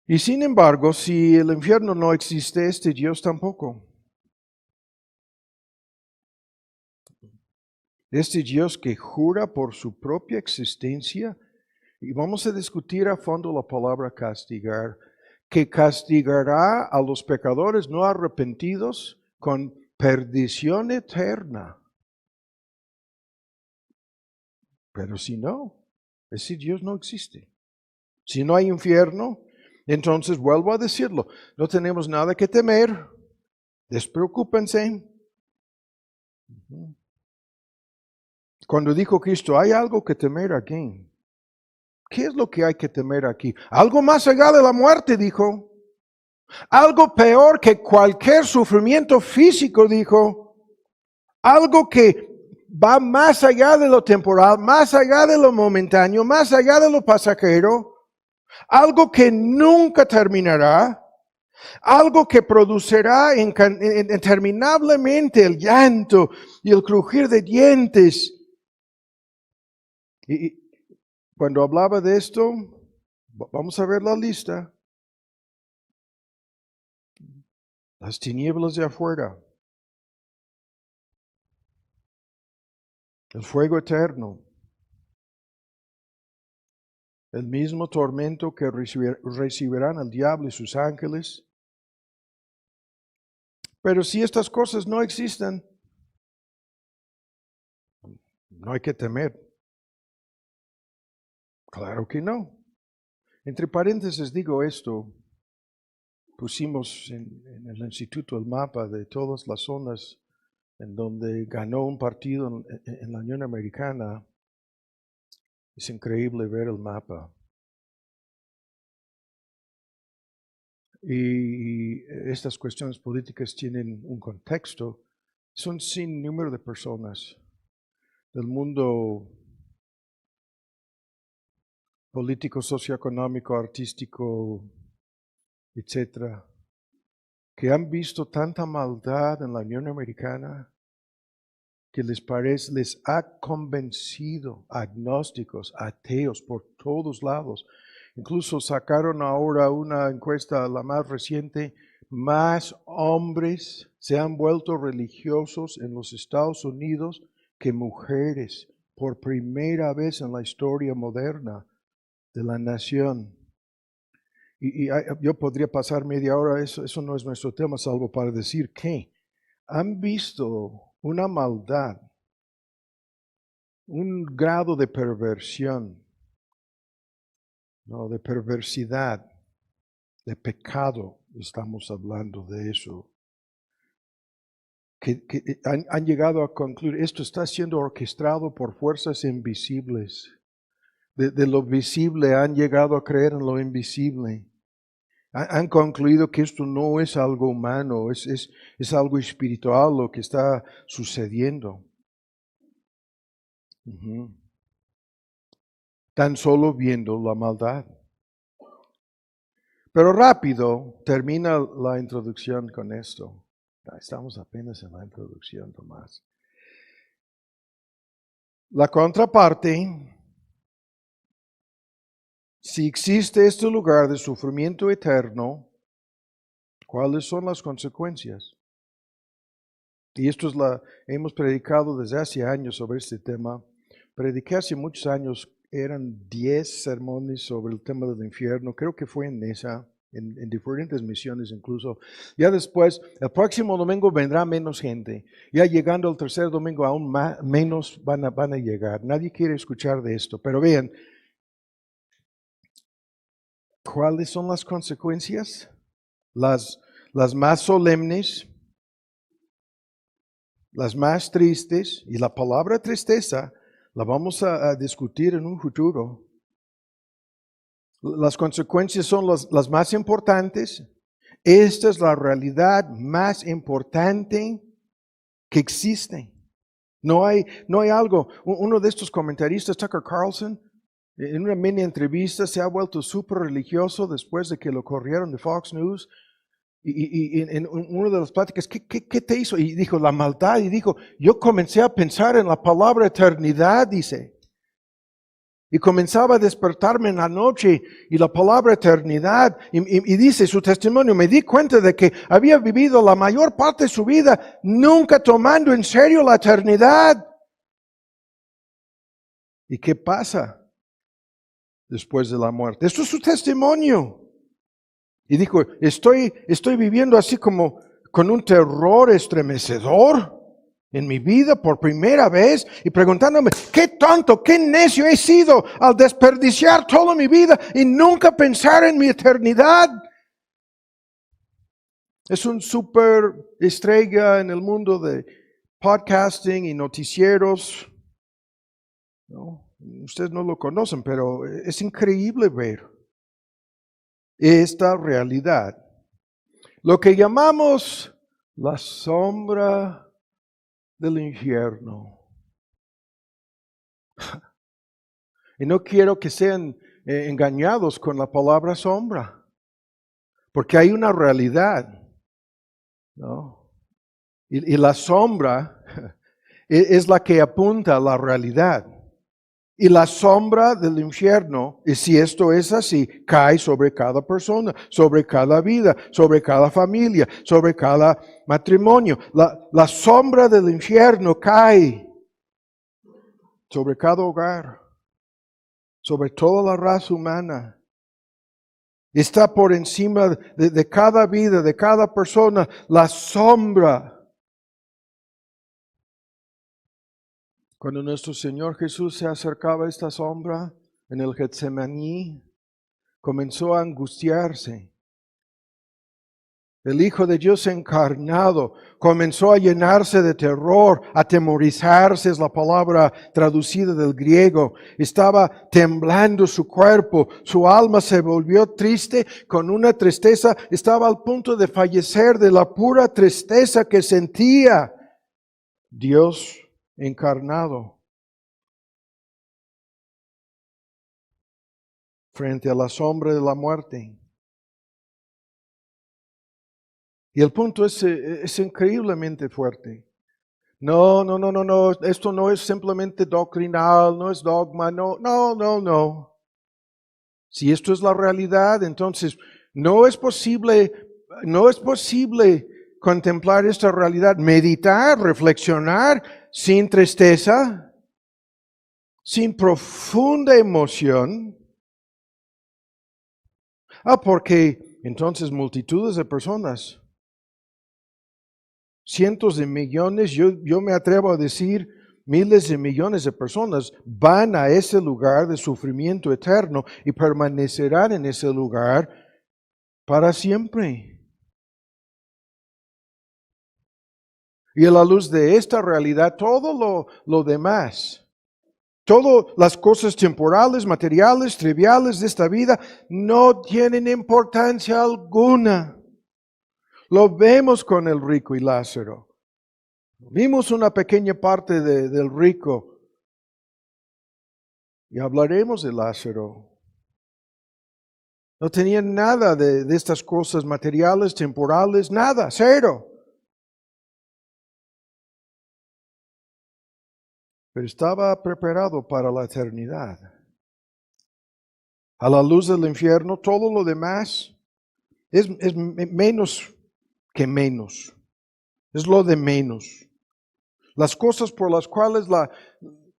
Y sin embargo, si el infierno no existe, este Dios tampoco. Este Dios que jura por su propia existencia, y vamos a discutir a fondo la palabra castigar, que castigará a los pecadores no arrepentidos con perdición eterna. Pero si no, ese Dios no existe. Si no hay infierno, entonces vuelvo a decirlo, no tenemos nada que temer, despreocúpense. Cuando dijo Cristo, ¿hay algo que temer aquí? ¿Qué es lo que hay que temer aquí? Algo más allá de la muerte, dijo. Algo peor que cualquier sufrimiento físico, dijo. Algo que va más allá de lo temporal, más allá de lo momentáneo, más allá de lo pasajero. Algo que nunca terminará. Algo que producirá interminablemente el llanto y el crujir de dientes. Y cuando hablaba de esto, vamos a ver la lista. Las tinieblas de afuera. El fuego eterno. El mismo tormento que recibirán el diablo y sus ángeles. Pero si estas cosas no existen, no hay que temer. Claro que no. Entre paréntesis digo esto. Pusimos en el instituto el mapa de todas las zonas en donde ganó un partido en la Unión Americana. Es increíble ver el mapa. Y estas cuestiones políticas tienen un contexto. Son sin número de personas del mundo político, socioeconómico, artístico, etcétera, que han visto tanta maldad en la Unión Americana que les ha convencido, agnósticos, ateos por todos lados. Incluso sacaron ahora una encuesta, la más reciente, más hombres se han vuelto religiosos en los Estados Unidos que mujeres, por primera vez en la historia moderna de la nación. Y yo podría pasar media hora, eso no es nuestro tema, salvo para decir que han visto una maldad, un grado de perversión, no, de perversidad, de pecado, estamos hablando de eso, que han llegado a concluir, esto está siendo orquestado por fuerzas invisibles. De lo visible han llegado a creer en lo invisible. Han concluido que esto no es algo humano, es algo espiritual lo que está sucediendo. Tan solo viendo la maldad. Pero rápido termina la introducción con esto. Estamos apenas en la introducción, Tomás. La contraparte, si existe este lugar de sufrimiento eterno, ¿cuáles son las consecuencias? Y esto hemos predicado desde hace años sobre este tema. Prediqué hace muchos años, eran 10 sermones sobre el tema del infierno, creo que fue en esa, en diferentes misiones incluso. Ya después, el próximo domingo vendrá menos gente. Ya llegando al tercer domingo aún menos van a llegar. Nadie quiere escuchar de esto, pero vean, ¿cuáles son las consecuencias? Las las más solemnes, las más tristes, y la palabra tristeza la vamos a discutir en un futuro. Las consecuencias son las más importantes. Esta es la realidad más importante que existe. No hay algo. Uno de estos comentaristas, Tucker Carlson, en una mini entrevista se ha vuelto súper religioso después de que lo corrieron de Fox News. Y en una de las pláticas, ¿qué te hizo? Y dijo, la maldad. Y dijo, yo comencé a pensar en la palabra eternidad, dice. Y comenzaba a despertarme en la noche y la palabra eternidad. Y dice su testimonio, me di cuenta de que había vivido la mayor parte de su vida nunca tomando en serio la eternidad. ¿Y qué pasa después de la muerte? Esto es su testimonio. Y dijo, estoy viviendo así como con un terror estremecedor en mi vida por primera vez y preguntándome, qué tonto, qué necio he sido al desperdiciar toda mi vida y nunca pensar en mi eternidad. Es un súper estrella en el mundo de podcasting y noticieros. ¿No? Ustedes no lo conocen, pero es increíble ver esta realidad. Lo que llamamos la sombra del infierno. Y no quiero que sean engañados con la palabra sombra, porque hay una realidad, ¿no? Y la sombra es la que apunta a la realidad. Y la sombra del infierno, y si esto es así, cae sobre cada persona, sobre cada vida, sobre cada familia, sobre cada matrimonio. La sombra del infierno cae sobre cada hogar, sobre toda la raza humana. Está por encima de cada vida, de cada persona, la sombra. Cuando nuestro Señor Jesús se acercaba a esta sombra en el Getsemaní, comenzó a angustiarse. El Hijo de Dios encarnado comenzó a llenarse de terror, atemorizarse es la palabra traducida del griego. Estaba temblando su cuerpo, su alma se volvió triste con una tristeza. Estaba al punto de fallecer de la pura tristeza que sentía. Dios encarnado frente a la sombra de la muerte. Y el punto es increíblemente fuerte. No, esto no es simplemente doctrinal, no es dogma, no. Si esto es la realidad, entonces no es posible contemplar esta realidad, meditar, reflexionar sin tristeza, sin profunda emoción. Porque entonces multitudes de personas, cientos de millones, yo me atrevo a decir miles de millones de personas van a ese lugar de sufrimiento eterno y permanecerán en ese lugar para siempre. Y a la luz de esta realidad, todo lo demás, todas las cosas temporales, materiales, triviales de esta vida no tienen importancia alguna. Lo vemos con el rico y Lázaro. Vimos una pequeña parte del rico y hablaremos de Lázaro. No tenían nada de estas cosas materiales, temporales, nada, cero. Pero estaba preparado para la eternidad. A la luz del infierno, todo lo demás es menos que menos. Es lo de menos. Las cosas por las cuales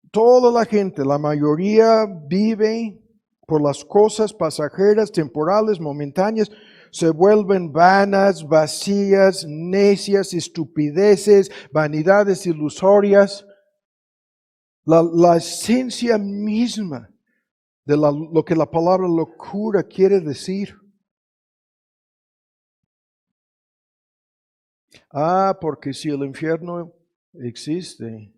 toda la gente, la mayoría vive por las cosas pasajeras, temporales, momentáneas, se vuelven vanas, vacías, necias, estupideces, vanidades ilusorias. La esencia misma de lo que la palabra locura quiere decir. Porque si el infierno existe,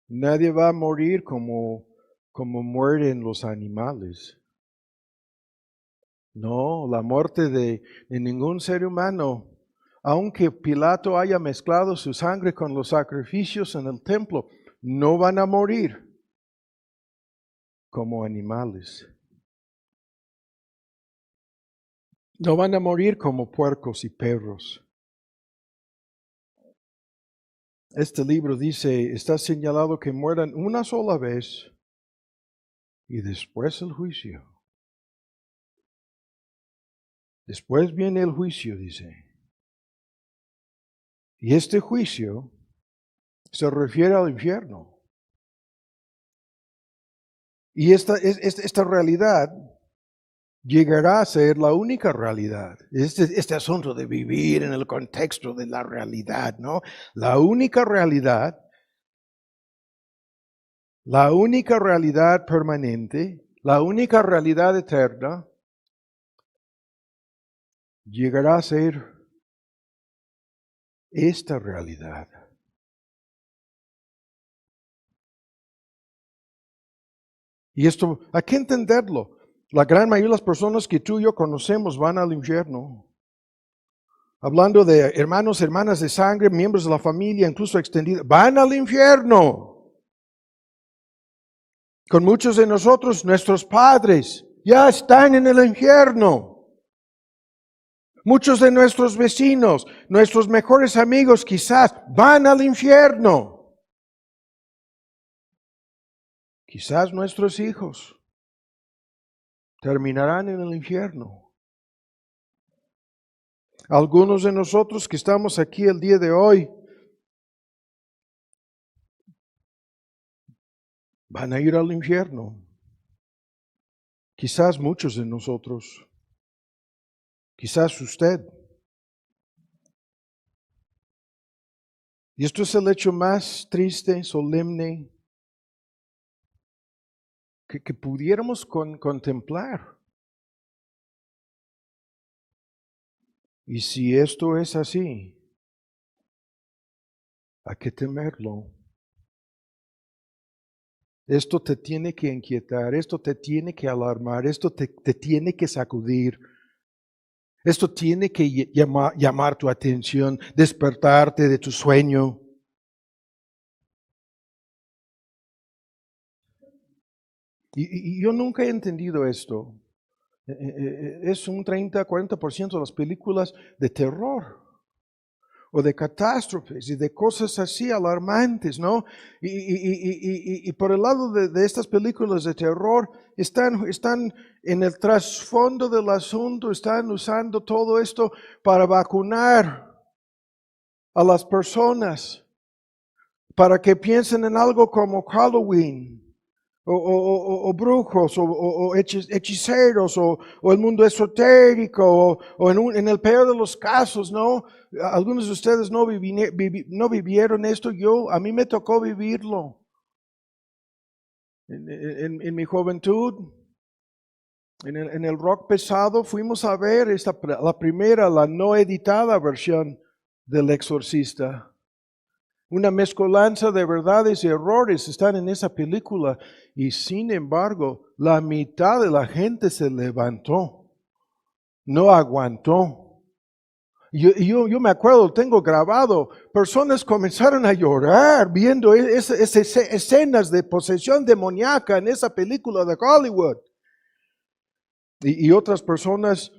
nadie va a morir como mueren los animales. No, la muerte de ningún ser humano, aunque Pilato haya mezclado su sangre con los sacrificios en el templo, no van a morir como animales. No van a morir como puercos y perros. Este libro dice, está señalado que mueran una sola vez y después el juicio. Después viene el juicio, dice. Y este juicio se refiere al infierno. Y esta realidad llegará a ser la única realidad. Este asunto de vivir en el contexto de la realidad, ¿no? La única realidad permanente, la única realidad eterna, llegará a ser esta realidad. Y esto, hay que entenderlo. La gran mayoría de las personas que tú y yo conocemos van al infierno. Hablando de hermanos, hermanas de sangre, miembros de la familia, incluso extendida, van al infierno. Con muchos de nosotros, nuestros padres ya están en el infierno. Muchos de nuestros vecinos, nuestros mejores amigos quizás van al infierno. Quizás nuestros hijos terminarán en el infierno. Algunos de nosotros que estamos aquí el día de hoy van a ir al infierno. Quizás muchos de nosotros. Quizás usted. Y esto es el hecho más triste, solemne, que pudiéramos contemplar. Y si esto es así, hay que temerlo. Esto te tiene que inquietar, esto te tiene que alarmar, esto te tiene que sacudir. Esto tiene que llamar tu atención, despertarte de tu sueño. Y yo nunca he entendido esto. Es un 30-40% de las películas de terror o de catástrofes y de cosas así alarmantes, ¿no? Y por el lado de estas películas de terror, están en el trasfondo del asunto, están usando todo esto para vacunar a las personas, para que piensen en algo como Halloween, o brujos, o hechiceros, o el mundo esotérico, o en el peor de los casos, ¿no? Algunos de ustedes no vivieron esto, a mí me tocó vivirlo. En mi juventud, en el rock pesado, fuimos a ver la primera, la no editada versión del Exorcista. Una mezcolanza de verdades y errores están en esa película y sin embargo la mitad de la gente se levantó, no aguantó. Yo me acuerdo, tengo grabado, personas comenzaron a llorar viendo esas escenas de posesión demoníaca en esa película de Hollywood. Y otras personas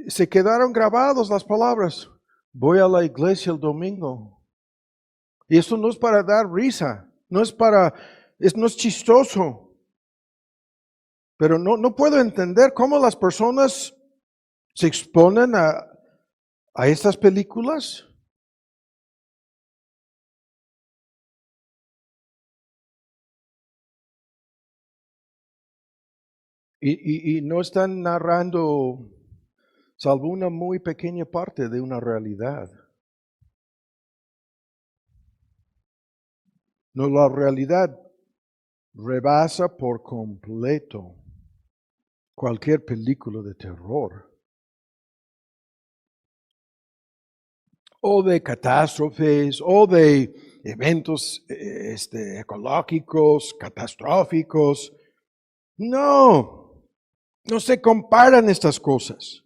se quedaron grabados las palabras, voy a la iglesia el domingo. Y esto no es para dar risa, no es chistoso. Pero no puedo entender cómo las personas se exponen a estas películas. Y no están narrando, salvo una muy pequeña parte de una realidad. No, la realidad rebasa por completo cualquier película de terror. o de catástrofes, o de eventos ecológicos, catastróficos. No, no se comparan estas cosas.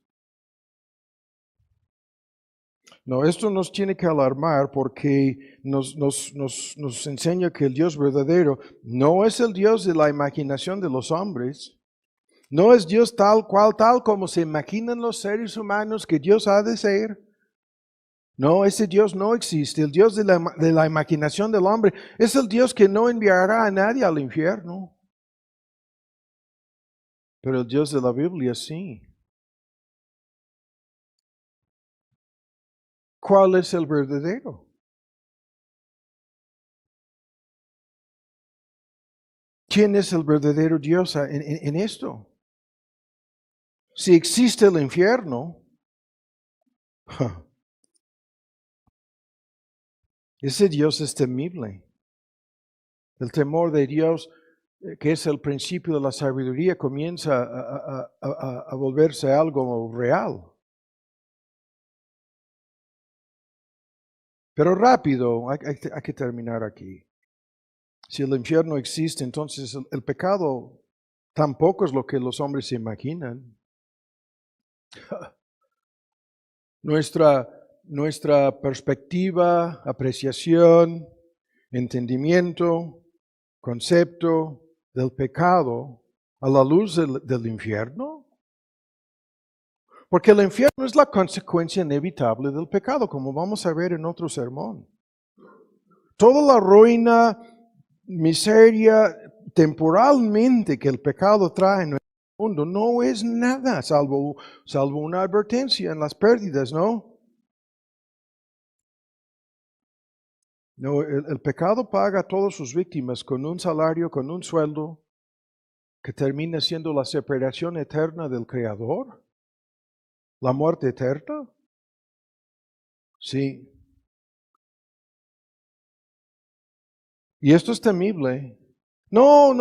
No, esto nos tiene que alarmar porque nos enseña que el Dios verdadero no es el Dios de la imaginación de los hombres. No es Dios tal cual, tal como se imaginan los seres humanos que Dios ha de ser. No, ese Dios no existe. El Dios de la imaginación del hombre es el Dios que no enviará a nadie al infierno. Pero el Dios de la Biblia sí. ¿Cuál es el verdadero? ¿Quién es el verdadero Dios en esto? Si existe el infierno, ese Dios es temible. El temor de Dios, que es el principio de la sabiduría, comienza a volverse algo real. Pero rápido, hay que terminar aquí. Si el infierno existe, entonces el pecado tampoco es lo que los hombres se imaginan. Nuestra perspectiva, apreciación, entendimiento, concepto del pecado a la luz del infierno. Porque el infierno es la consecuencia inevitable del pecado, como vamos a ver en otro sermón. Toda la ruina, miseria temporalmente que el pecado trae en nuestro mundo no es nada, salvo una advertencia en las pérdidas, ¿no? No, el pecado paga a todas sus víctimas con un salario, con un sueldo, que termina siendo la separación eterna del Creador, la muerte eterna. Sí. Y esto es temible. No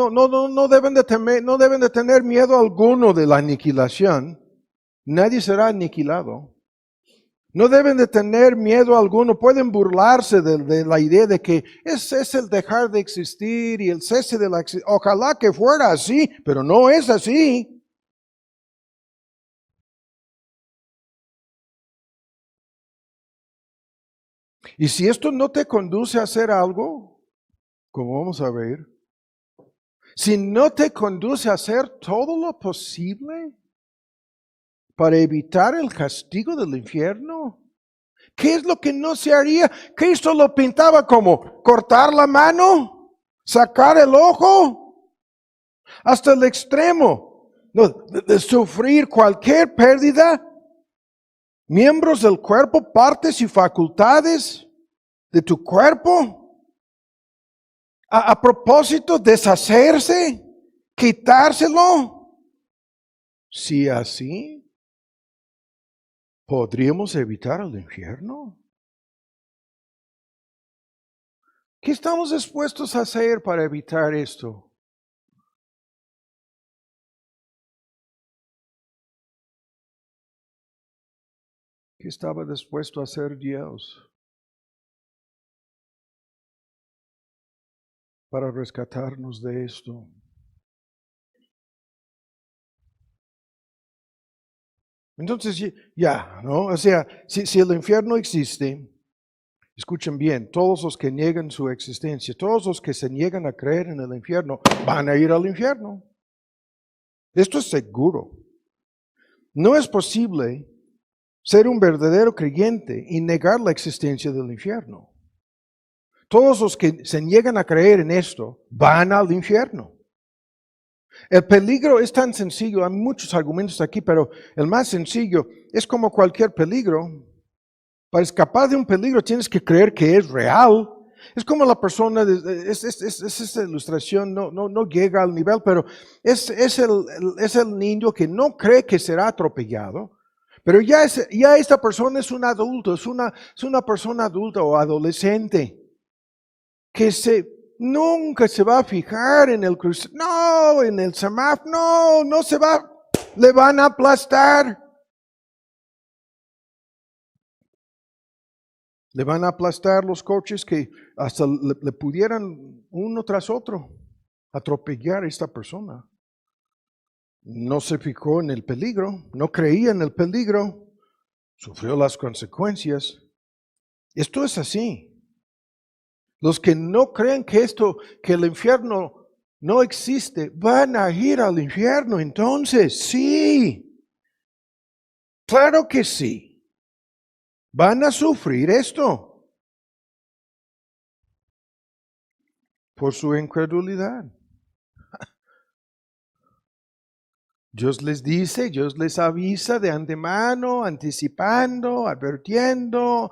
deben de temer, no deben de tener miedo alguno de la aniquilación. Nadie será aniquilado. No deben de tener miedo alguno. Pueden burlarse de la idea de que es el dejar de existir y el cese de la existencia. Ojalá que fuera así, pero no es así. Y si esto no te conduce a hacer algo, como vamos a ver, si no te conduce a hacer todo lo posible para evitar el castigo del infierno, ¿qué es lo que no se haría? Cristo lo pintaba como cortar la mano, sacar el ojo, hasta el extremo de sufrir cualquier pérdida, miembros del cuerpo, partes y facultades de tu cuerpo. A propósito, deshacerse, quitárselo. Si así, ¿podríamos evitar el infierno? ¿Qué estamos dispuestos a hacer para evitar esto? ¿Qué estaba dispuesto a hacer Dios para rescatarnos de esto? Entonces, ya, ¿no? O sea, si el infierno existe, escuchen bien, todos los que niegan su existencia, todos los que se niegan a creer en el infierno, van a ir al infierno. Esto es seguro. No es posible ser un verdadero creyente y negar la existencia del infierno. Todos los que se niegan a creer en esto van al infierno. El peligro es tan sencillo, hay muchos argumentos aquí, pero el más sencillo es como cualquier peligro. Para escapar de un peligro tienes que creer que es real. Es como la persona, esta ilustración no llega al nivel, pero es el niño que no cree que será atropellado, pero ya esta persona es un adulto, es una persona adulta o adolescente que nunca se va a fijar en el crucero, no, en el semáforo, no se va, le van a aplastar. Le van a aplastar los coches que hasta le pudieran uno tras otro atropellar a esta persona. No se fijó en el peligro, no creía en el peligro, sufrió las consecuencias. Esto es así. Los que no creen que el infierno no existe, van a ir al infierno entonces. Sí, claro que sí. Van a sufrir esto por su incredulidad. Dios les dice, Dios les avisa de antemano, anticipando, advirtiendo,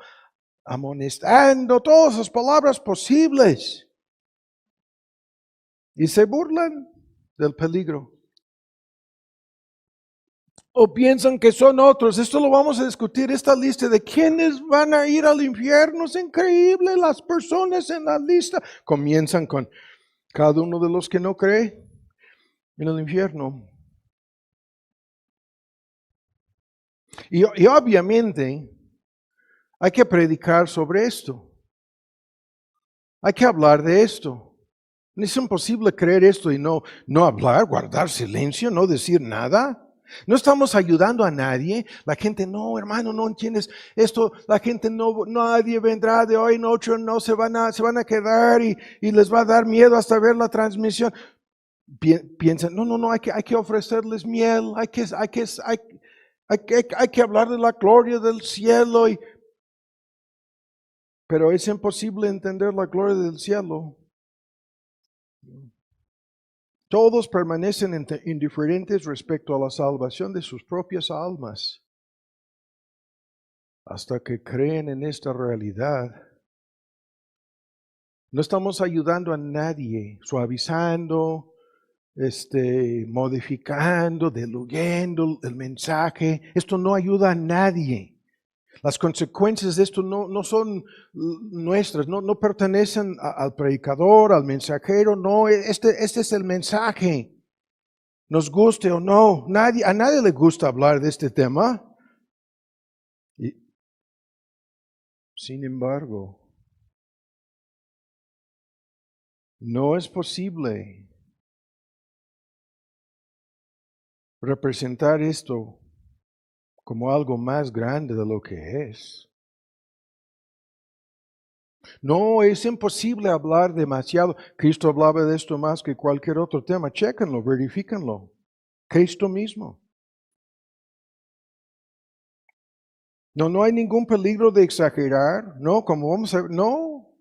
amonestando, todas las palabras posibles. Y se burlan del peligro. O piensan que son otros. Esto lo vamos a discutir, esta lista de quiénes van a ir al infierno. Es increíble, las personas en la lista. Comienzan con cada uno de los que no cree en el infierno. Y obviamente hay que predicar sobre esto. Hay que hablar de esto. Es imposible creer esto y no hablar, guardar silencio, no decir nada. No estamos ayudando a nadie. La gente, no, hermano, no entiendes esto. La gente nadie vendrá de hoy en ocho, no se van a quedar y les va a dar miedo hasta ver la transmisión. Piensan, no, hay que ofrecerles miel, hay que hablar de la gloria del cielo. Pero es imposible entender la gloria del cielo. Todos permanecen indiferentes respecto a la salvación de sus propias almas hasta que creen en esta realidad. No estamos ayudando a nadie, suavizando, modificando, diluyendo el mensaje. Esto no ayuda a nadie. Las consecuencias de esto no son nuestras, no pertenecen al predicador, al mensajero, no, este es el mensaje. Nos guste o no, a nadie le gusta hablar de este tema. Y, sin embargo, no es posible representar esto como algo más grande de lo que es. No, es imposible hablar demasiado. Cristo hablaba de esto más que cualquier otro tema. Chéquenlo, verifíquenlo. Cristo mismo. No hay ningún peligro de exagerar. No, como vamos a ver, no,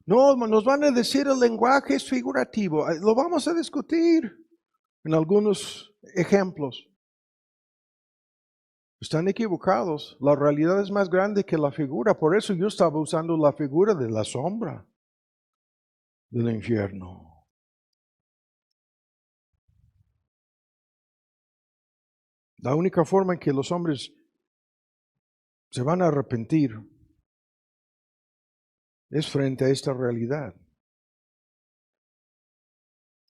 nos van a decir el lenguaje es figurativo. Lo vamos a discutir en algunos ejemplos. Están equivocados. La realidad es más grande que la figura. Por eso yo estaba usando la figura de la sombra del infierno. La única forma en que los hombres se van a arrepentir es frente a esta realidad.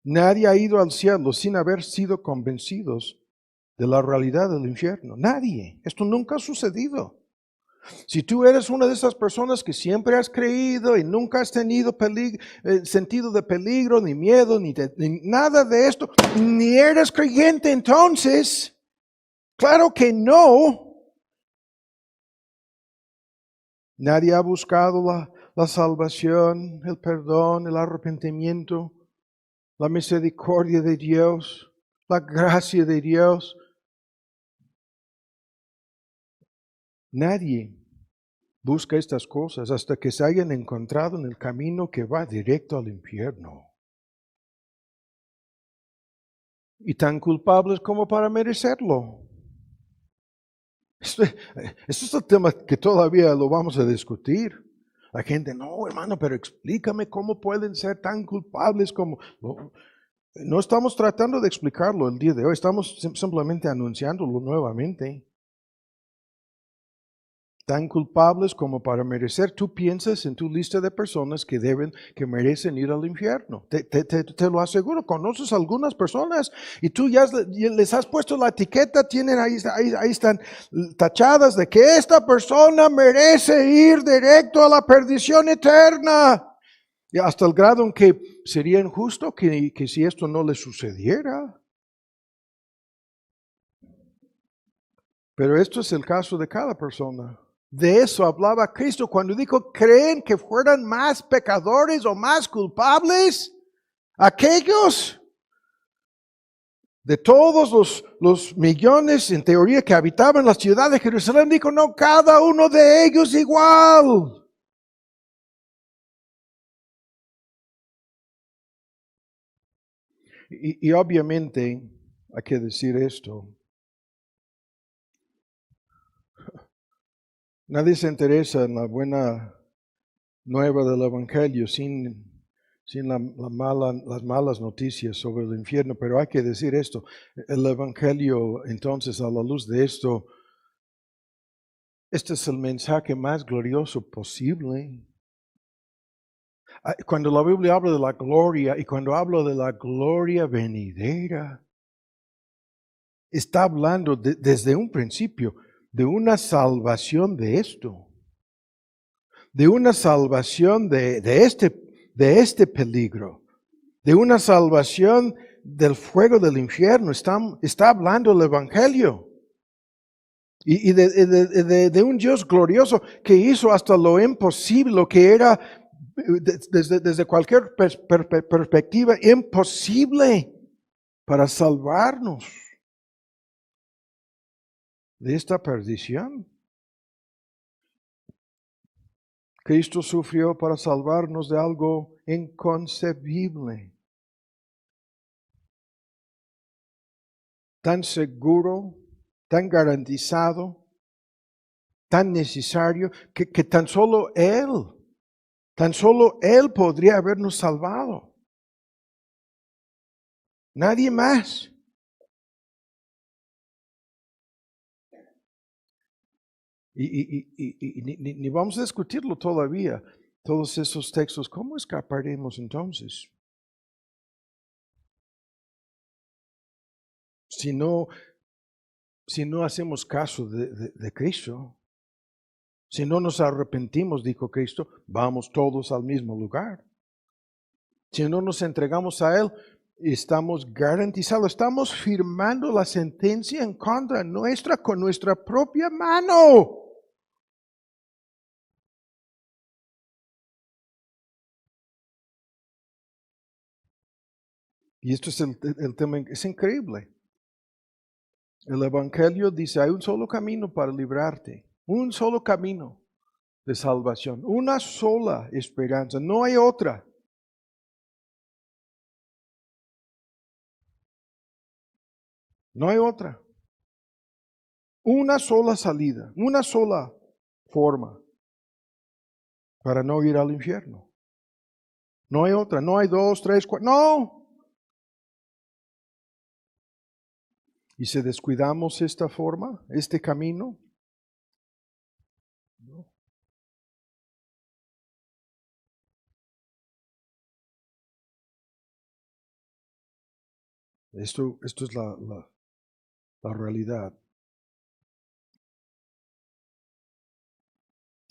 Nadie ha ido al cielo sin haber sido convencidos de la realidad del infierno. Nadie. Esto nunca ha sucedido. Si tú eres una de esas personas que siempre has creído y nunca has tenido sentido de peligro, ni miedo, ni nada de esto, ni eres creyente entonces, claro que no. Nadie ha buscado la salvación, el perdón, el arrepentimiento, la misericordia de Dios, la gracia de Dios. Nadie busca estas cosas hasta que se hayan encontrado en el camino que va directo al infierno. Y tan culpables como para merecerlo. Esto es el tema que todavía lo vamos a discutir. La gente, no, hermano, pero explícame cómo pueden ser tan culpables como... No estamos tratando de explicarlo el día de hoy, estamos simplemente anunciándolo nuevamente. tan culpables como para merecer. Tú piensas en tu lista de personas que merecen ir al infierno. Te lo aseguro, conoces a algunas personas y tú ya les has puesto la etiqueta, tienen ahí están tachadas de que esta persona merece ir directo a la perdición eterna. Y hasta el grado en que sería injusto que si esto no le sucediera. Pero esto es el caso de cada persona. De eso hablaba Cristo cuando dijo, ¿creen que fueran más pecadores o más culpables aquellos de todos los millones en teoría que habitaban la ciudad de Jerusalén? Dijo, no, cada uno de ellos igual. Y obviamente hay que decir esto. Nadie se interesa en la buena nueva del Evangelio sin las malas noticias sobre el infierno, pero hay que decir esto, el Evangelio entonces a la luz de esto, este es el mensaje más glorioso posible. Cuando la Biblia habla de la gloria y cuando habla de la gloria venidera, está hablando desde un principio de una salvación de esto, de una salvación de este peligro, de una salvación del fuego del infierno. Está hablando el Evangelio. Y de un Dios glorioso que hizo hasta lo imposible, lo que era desde cualquier perspectiva imposible para salvarnos de esta perdición. Cristo sufrió para salvarnos de algo inconcebible. Tan seguro, tan garantizado, tan necesario, que tan solo Él podría habernos salvado. Nadie más. Y ni vamos a discutirlo todavía, todos esos textos. ¿Cómo escaparemos entonces? Si no hacemos caso de Cristo, si no nos arrepentimos, dijo Cristo, vamos todos al mismo lugar. Si no nos entregamos a Él, estamos garantizados, estamos firmando la sentencia en contra nuestra con nuestra propia mano. Y esto es el tema, es increíble. El Evangelio dice, hay un solo camino para librarte, un solo camino de salvación, una sola esperanza, no hay otra. No hay otra. Una sola salida, una sola forma para no ir al infierno. No hay otra, no hay dos, tres, cuatro, no. Y si descuidamos esta forma, este camino, no. Esto es la realidad.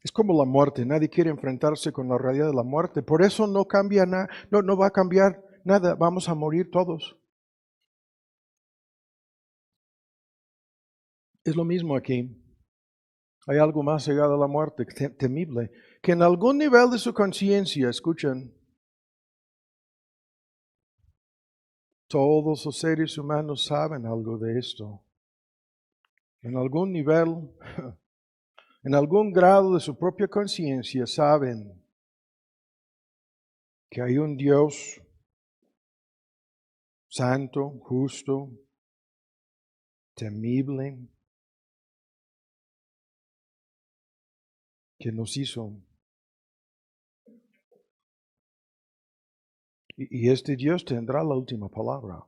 Es como la muerte, nadie quiere enfrentarse con la realidad de la muerte, por eso no cambia nada, no va a cambiar nada, vamos a morir todos. Es lo mismo aquí. Hay algo más allá de la muerte temible, que en algún nivel de su conciencia, escuchen, todos los seres humanos saben algo de esto. En algún nivel, en algún grado de su propia conciencia saben que hay un Dios santo, justo, temible, que nos hizo. Y este Dios tendrá la última palabra.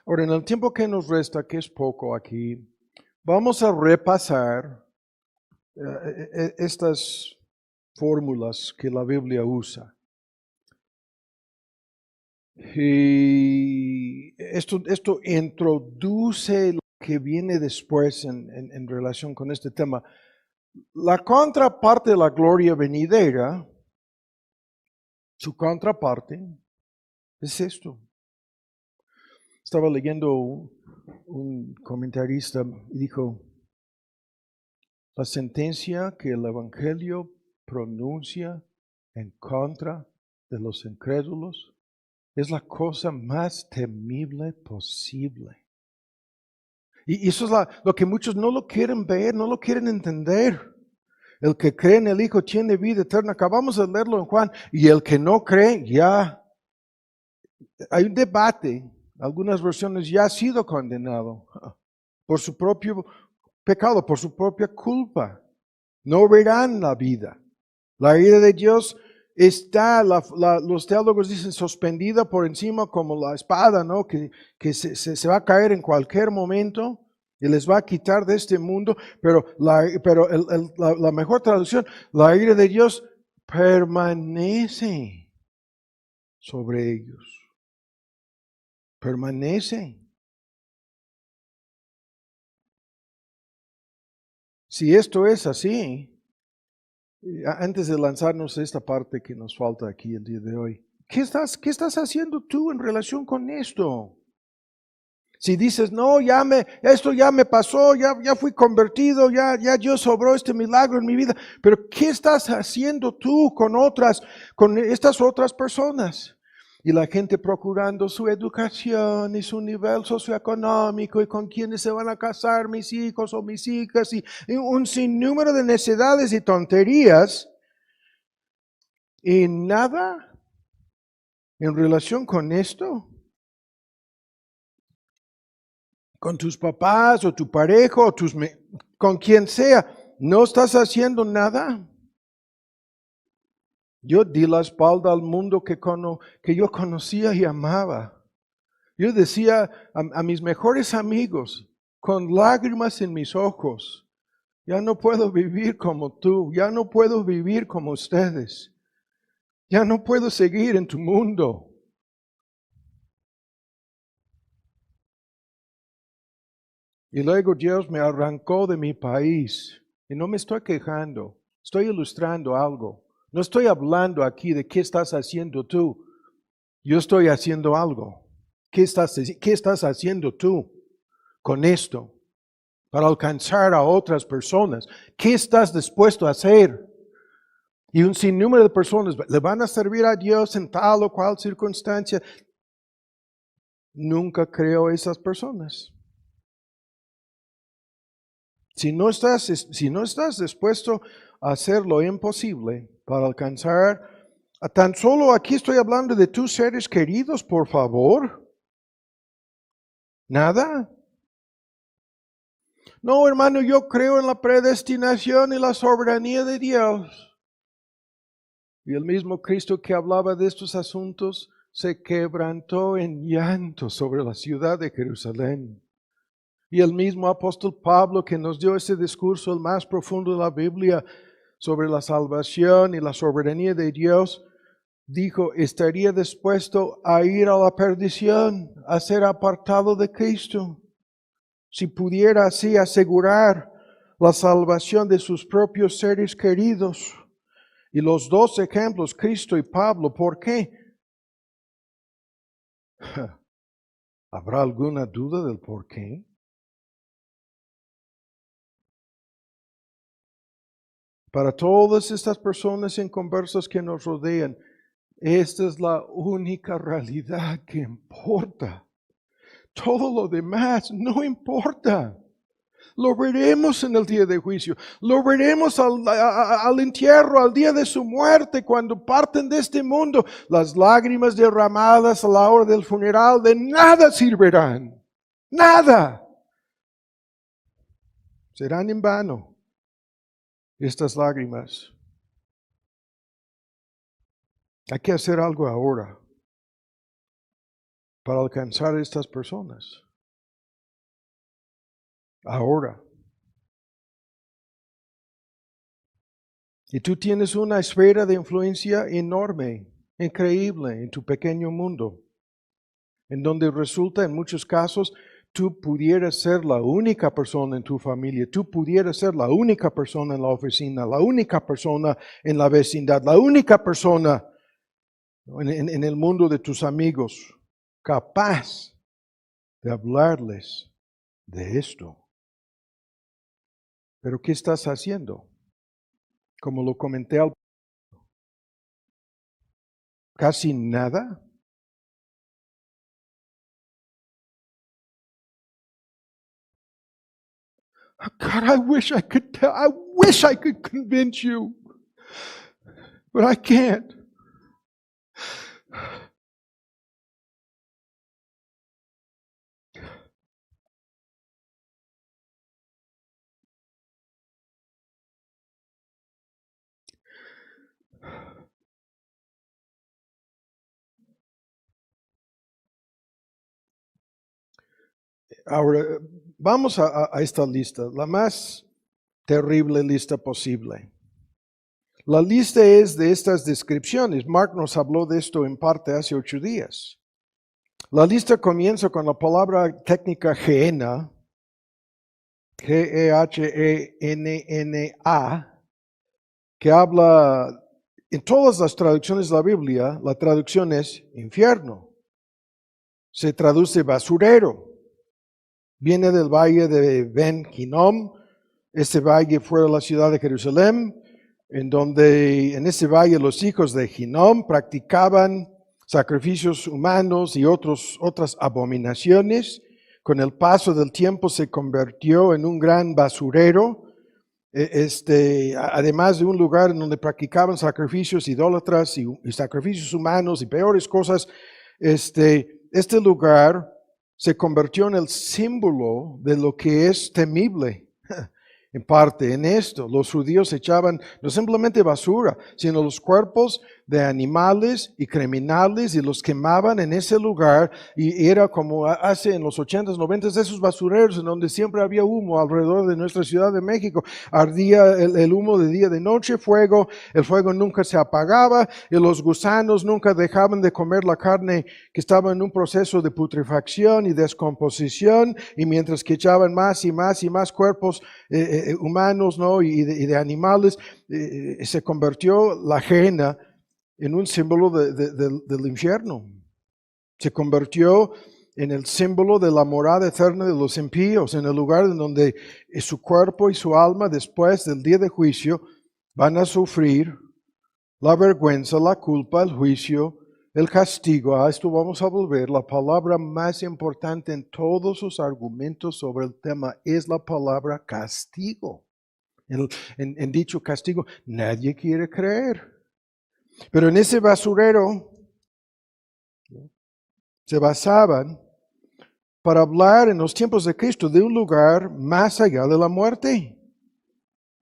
Ahora, en el tiempo que nos resta, que es poco aquí, vamos a repasar estas fórmulas que la Biblia usa. Y esto introduce lo que viene después en relación con este tema. La contraparte de la gloria venidera, su contraparte, es esto. Estaba leyendo un comentarista y dijo, la sentencia que el Evangelio pronuncia en contra de los incrédulos es la cosa más temible posible. Y eso es lo que muchos no lo quieren ver, no lo quieren entender. El que cree en el Hijo tiene vida eterna. Acabamos de leerlo en Juan. Y el que no cree, ya. Hay un debate. Algunas versiones ya ha sido condenado por su propio pecado, por su propia culpa. No verán la vida. La ira de Dios está, los teólogos dicen, suspendida por encima como la espada, ¿no? Que se va a caer en cualquier momento y les va a quitar de este mundo. Pero la mejor traducción, la ira de Dios permanece sobre ellos. Permanece. Si esto es así, antes de lanzarnos a esta parte que nos falta aquí el día de hoy, ¿qué estás haciendo tú en relación con esto? Si dices, no, esto ya me pasó, ya fui convertido, ya Dios obró este milagro en mi vida, pero ¿qué estás haciendo tú con estas otras personas? Y la gente procurando su educación y su nivel socioeconómico y con quienes se van a casar mis hijos o mis hijas y un sinnúmero de necesidades y tonterías y nada en relación con esto. Con tus papás o tu pareja o con quien sea, no estás haciendo nada. Yo di la espalda al mundo que yo conocía y amaba. Yo decía a mis mejores amigos, con lágrimas en mis ojos, ya no puedo vivir como tú, ya no puedo vivir como ustedes, ya no puedo seguir en tu mundo. Y luego Dios me arrancó de mi país. Y no me estoy quejando, estoy ilustrando algo. No estoy hablando aquí de qué estás haciendo tú. Yo estoy haciendo algo. ¿Qué estás haciendo tú con esto para alcanzar a otras personas? ¿Qué estás dispuesto a hacer? Y un sinnúmero de personas le van a servir a Dios en tal o cual circunstancia. Nunca creo esas personas. Si no estás dispuesto a hacer lo imposible para alcanzar, tan solo aquí estoy hablando de tus seres queridos, por favor. ¿Nada? No, hermano, yo creo en la predestinación y la soberanía de Dios. Y el mismo Cristo que hablaba de estos asuntos se quebrantó en llanto sobre la ciudad de Jerusalén. Y el mismo apóstol Pablo que nos dio ese discurso, el más profundo de la Biblia, sobre la salvación y la soberanía de Dios, dijo, estaría dispuesto a ir a la perdición, a ser apartado de Cristo, si pudiera así asegurar la salvación de sus propios seres queridos. Y los dos ejemplos, Cristo y Pablo, ¿por qué? ¿Habrá alguna duda del por qué? Para todas estas personas inconversas que nos rodean, esta es la única realidad que importa. Todo lo demás no importa. Lo veremos en el día de juicio. Lo veremos al entierro, al día de su muerte, cuando parten de este mundo. Las lágrimas derramadas a la hora del funeral de nada servirán. Nada. Serán en vano estas lágrimas. Hay que hacer algo ahora para alcanzar a estas personas. Ahora. Y tú tienes una esfera de influencia enorme, increíble en tu pequeño mundo, en donde resulta en muchos casos tú pudieras ser la única persona en tu familia, tú pudieras ser la única persona en la oficina, la única persona en la vecindad, la única persona en el mundo de tus amigos capaz de hablarles de esto. Pero ¿qué estás haciendo? Como lo comenté al casi nada. God, I wish I could convince you, but I can't. Ahora, vamos a esta lista, la más terrible lista posible. La lista es de estas descripciones. Mark nos habló de esto en parte hace 8 días. La lista comienza con la palabra técnica Gehenna, Gehenna, que habla, en todas las traducciones de la Biblia, la traducción es infierno. Se traduce basurero. Viene del valle de Ben Hinnom. Este valle fue la ciudad de Jerusalén, en donde en ese valle los hijos de Hinnom practicaban sacrificios humanos y otras abominaciones. Con el paso del tiempo se convirtió en un gran basurero, además de un lugar en donde practicaban sacrificios idólatras y sacrificios humanos y peores cosas. Este lugar se convirtió en el símbolo de lo que es temible. En parte en esto, los judíos echaban no simplemente basura, sino los cuerpos de animales y criminales y los quemaban en ese lugar, y era como hace en los 80s, 90s, esos basureros en donde siempre había humo alrededor de nuestra Ciudad de México. Ardía el humo de día, de noche, el fuego nunca se apagaba y los gusanos nunca dejaban de comer la carne que estaba en un proceso de putrefacción y descomposición, y mientras que echaban más y más y más cuerpos humanos, ¿no? y de animales, se convirtió la Gehenna en un símbolo del infierno. Se convirtió en el símbolo de la morada eterna de los impíos, en el lugar en donde su cuerpo y su alma después del día de juicio van a sufrir la vergüenza, la culpa, el juicio, el castigo. A esto vamos a volver. La palabra más importante en todos sus argumentos sobre el tema es la palabra castigo. En dicho castigo, nadie quiere creer. Pero en ese basurero se basaban para hablar en los tiempos de Cristo de un lugar más allá de la muerte,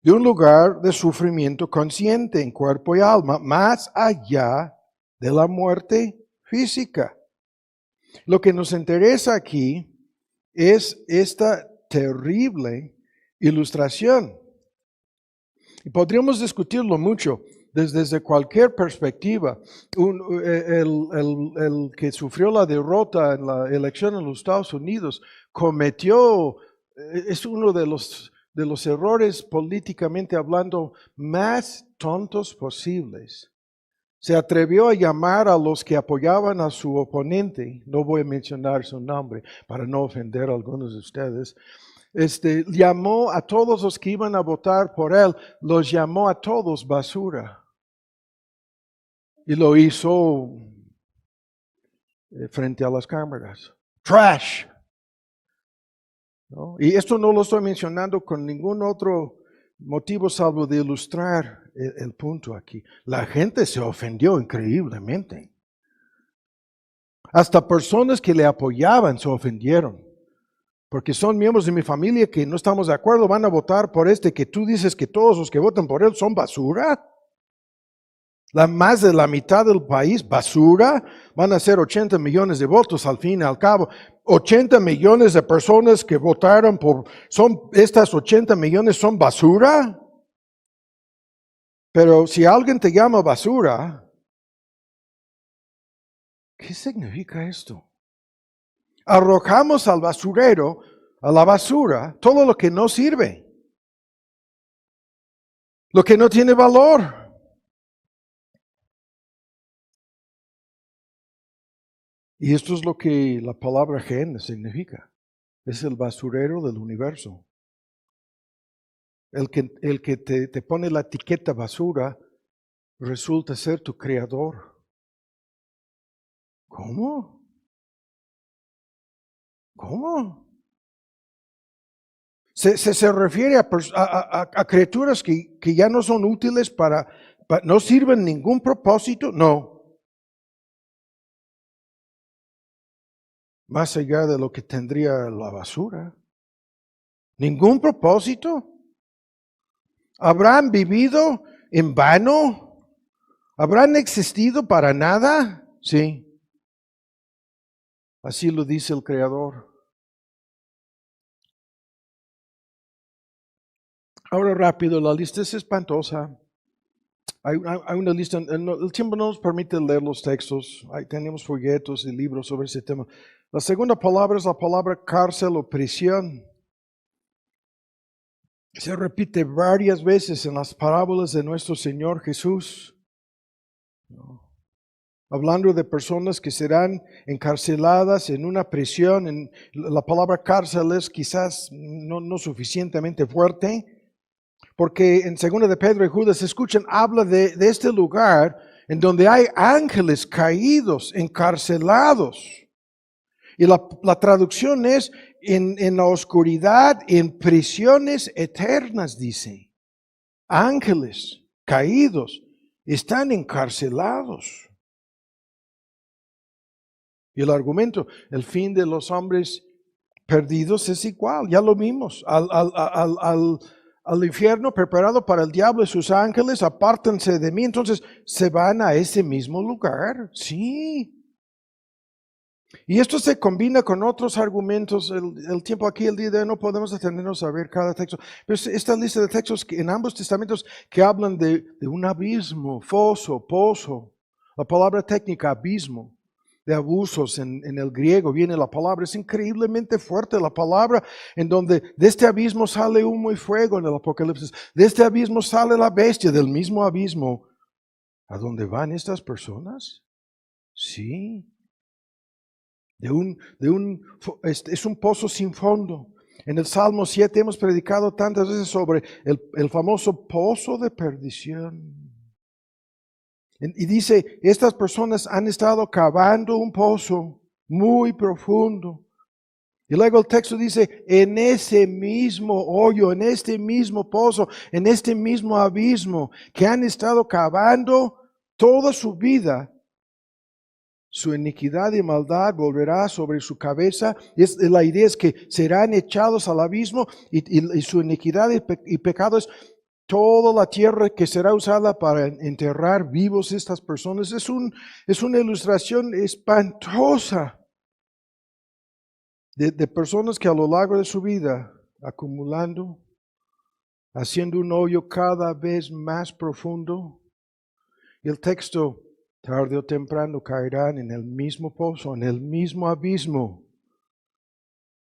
de un lugar de sufrimiento consciente en cuerpo y alma, más allá de la muerte física. Lo que nos interesa aquí es esta terrible ilustración. Y podríamos discutirlo mucho. Desde cualquier perspectiva. El que sufrió la derrota en la elección en los Estados Unidos es uno de los errores políticamente hablando más tontos posibles. Se atrevió a llamar a los que apoyaban a su oponente, no voy a mencionar su nombre para no ofender a algunos de ustedes. Llamó a todos los que iban a votar por él, los llamó a todos basura. Y lo hizo frente a las cámaras. Trash. ¿No? Y esto no lo estoy mencionando con ningún otro motivo salvo de ilustrar el punto aquí. La gente se ofendió increíblemente. Hasta personas que le apoyaban se ofendieron. Porque son miembros de mi familia que no estamos de acuerdo, van a votar por que tú dices que todos los que votan por él son basura. Más de la mitad del país, basura. Van a ser 80 millones de votos al fin y al cabo. 80 millones de personas que votaron estas 80 millones son basura. Pero si alguien te llama basura, ¿qué significa esto? Arrojamos al basurero, a la basura, todo lo que no sirve, lo que no tiene valor. Y esto es lo que la palabra gen significa. Es el basurero del universo. El que te pone la etiqueta basura resulta ser tu creador. ¿Cómo? ¿Cómo? Se refiere a criaturas que ya no son útiles no sirven ningún propósito. No. Más allá de lo que tendría la basura. Ningún propósito. ¿Habrán vivido en vano? ¿Habrán existido para nada? Sí. Así lo dice el Creador. Ahora rápido, la lista es espantosa. Hay una lista, el tiempo no nos permite leer los textos. Tenemos folletos y libros sobre ese tema. La segunda palabra es la palabra cárcel o prisión. Se repite varias veces en las parábolas de nuestro Señor Jesús. Hablando de personas que serán encarceladas en una prisión. La palabra cárcel es quizás no suficientemente fuerte. Porque en 2 de Pedro y Judas, escuchan, habla de este lugar en donde hay ángeles caídos, encarcelados. Y la traducción es en la oscuridad, en prisiones eternas, dice. Ángeles caídos están encarcelados. Y el argumento, el fin de los hombres perdidos es igual, ya lo vimos. Al infierno preparado para el diablo y sus ángeles, apártense de mí. Entonces, ¿se van a ese mismo lugar? Sí. Y esto se combina con otros argumentos. El tiempo aquí, el día de hoy, no podemos detenernos a ver cada texto. Pero esta lista de textos en ambos testamentos que hablan de un abismo, foso, pozo. La palabra técnica, abismo. De abusos en el griego viene la palabra, es increíblemente fuerte la palabra, en donde de este abismo sale humo y fuego en el Apocalipsis, de este abismo sale la bestia, del mismo abismo. ¿A dónde van estas personas? Sí. Es un pozo sin fondo. En el Salmo 7 hemos predicado tantas veces sobre el famoso pozo de perdición. Y dice, estas personas han estado cavando un pozo muy profundo. Y luego el texto dice, en ese mismo hoyo, en este mismo pozo, en este mismo abismo que han estado cavando toda su vida, su iniquidad y maldad volverá sobre su cabeza. La idea es que serán echados al abismo y su iniquidad y pecado es toda la tierra que será usada para enterrar vivos estas personas. Es una ilustración espantosa de personas que a lo largo de su vida, acumulando, haciendo un hoyo cada vez más profundo. Y el texto, tarde o temprano, caerán en el mismo pozo, en el mismo abismo.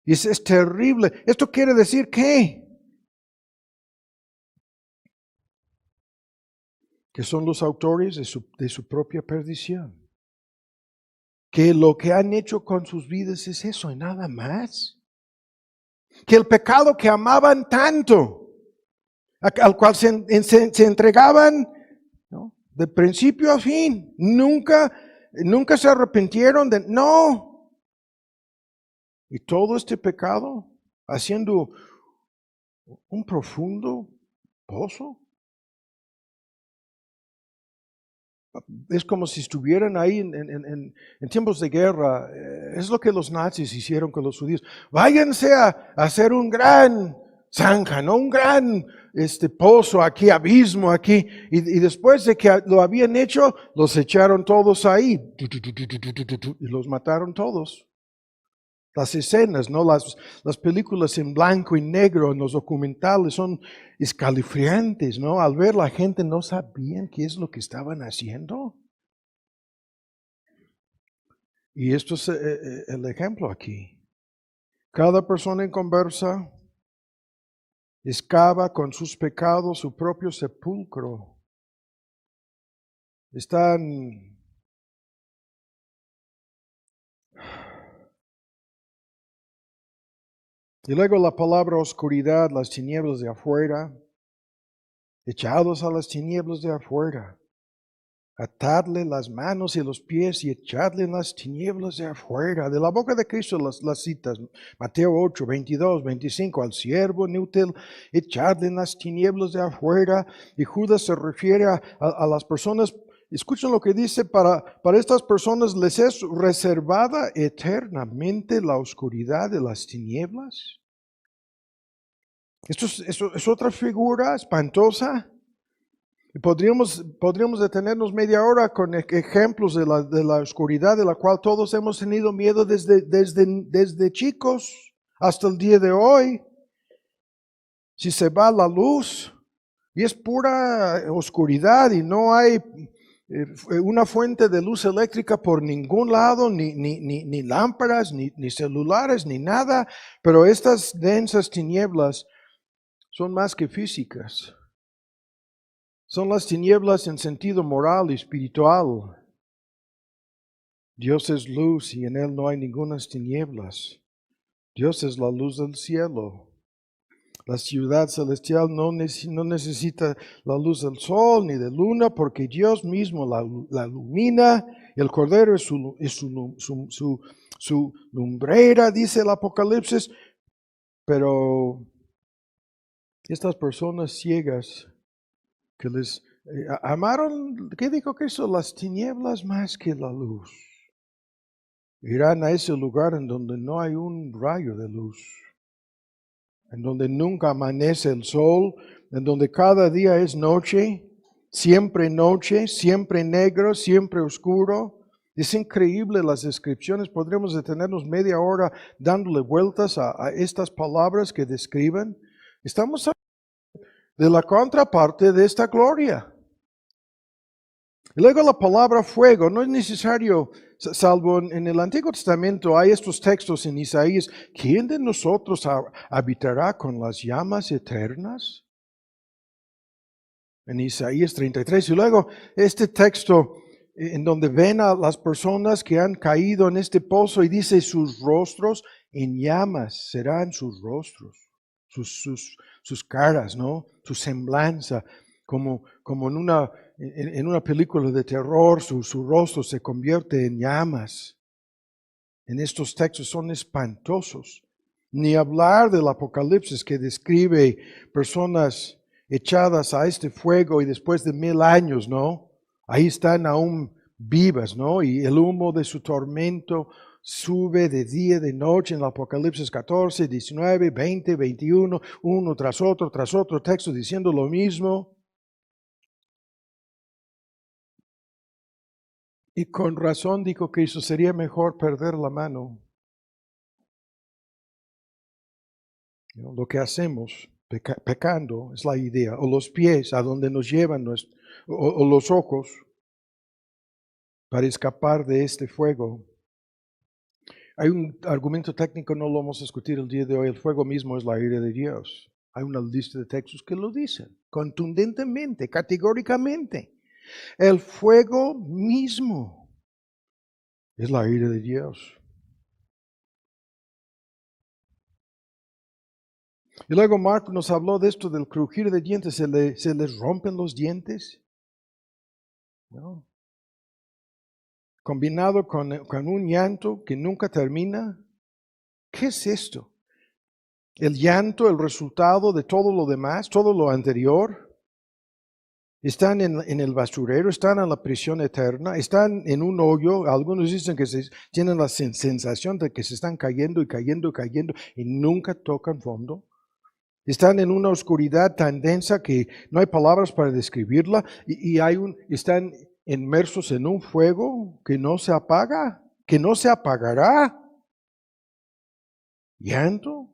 Y es terrible. Esto quiere decir que son los autores de su propia perdición. Que lo que han hecho con sus vidas es eso y nada más. Que el pecado que amaban tanto, al cual se entregaban, ¿no?, de principio a fin, nunca se arrepintieron no. Y todo este pecado haciendo un profundo pozo. Es como si estuvieran ahí en tiempos de guerra. Es lo que los nazis hicieron con los judíos. Váyanse a hacer un gran zanja, ¿no? Un gran pozo aquí, abismo aquí. Y después de que lo habían hecho, los echaron todos ahí. Y los mataron todos. Las escenas, ¿no? Las películas en blanco y negro, en los documentales son escalofriantes, ¿no? Al ver la gente no sabían qué es lo que estaban haciendo. Y esto es el ejemplo aquí. Cada persona en conversa excava con sus pecados su propio sepulcro. Están y luego la palabra oscuridad, las tinieblas de afuera, echados a las tinieblas de afuera. Atadle las manos y los pies y echadle en las tinieblas de afuera. De la boca de Cristo las citas. Mateo 8, 22, 25. Al siervo inútil, echadle en las tinieblas de afuera. Y Judas se refiere a las personas. Escuchen lo que dice, para estas personas les es reservada eternamente la oscuridad de las tinieblas. Esto es otra figura espantosa. Podríamos detenernos media hora con ejemplos de la oscuridad de la cual todos hemos tenido miedo desde chicos hasta el día de hoy. Si se va la luz y es pura oscuridad y no hay una fuente de luz eléctrica por ningún lado, ni lámparas, ni celulares, ni nada, pero estas densas tinieblas son más que físicas. Son las tinieblas en sentido moral y espiritual. Dios es luz y en Él no hay ninguna tinieblas. Dios es la luz del cielo. La ciudad celestial no necesita la luz del sol ni de luna porque Dios mismo la ilumina. El Cordero es su lumbrera, dice el Apocalipsis. Pero estas personas ciegas que les amaron, ¿qué dijo Cristo? Las tinieblas más que la luz. Irán a ese lugar en donde no hay un rayo de luz, en donde nunca amanece el sol, en donde cada día es noche, siempre negro, siempre oscuro. Es increíble las descripciones, podremos detenernos media hora dándole vueltas a estas palabras que describen. Estamos hablando de la contraparte de esta gloria. Y luego la palabra fuego, no es necesario, salvo en el Antiguo Testamento hay estos textos en Isaías, ¿quién de nosotros habitará con las llamas eternas? En Isaías 33. Y luego este texto en donde ven a las personas que han caído en este pozo y dice sus rostros en llamas serán sus rostros, sus caras, ¿no? Su semblanza, como en una película de terror, su rostro se convierte en llamas. En estos textos son espantosos. Ni hablar del Apocalipsis que describe personas echadas a este fuego y después de 1000 años, ¿no? Ahí están aún vivas, ¿no? Y el humo de su tormento sube de día, de noche en el Apocalipsis 14, 19, 20, 21, uno tras otro texto diciendo lo mismo. Y con razón dijo que eso sería mejor perder la mano. Lo que hacemos pecando es la idea, o los pies a donde nos llevan, o los ojos para escapar de este fuego. Hay un argumento técnico, no lo vamos a discutir el día de hoy, el fuego mismo es la ira de Dios. Hay una lista de textos que lo dicen, contundentemente, categóricamente. El fuego mismo es la ira de Dios. Y luego Marco nos habló de esto del crujir de dientes, se les rompen los dientes. ¿No? Combinado con un llanto que nunca termina. ¿Qué es esto? El llanto, el resultado de todo lo demás, todo lo anterior. Están en el basurero, están en la prisión eterna, están en un hoyo. Algunos dicen que tienen la sensación de que se están cayendo y nunca tocan fondo. Están en una oscuridad tan densa que no hay palabras para describirla y están inmersos en un fuego que no se apaga, que no se apagará. Llanto.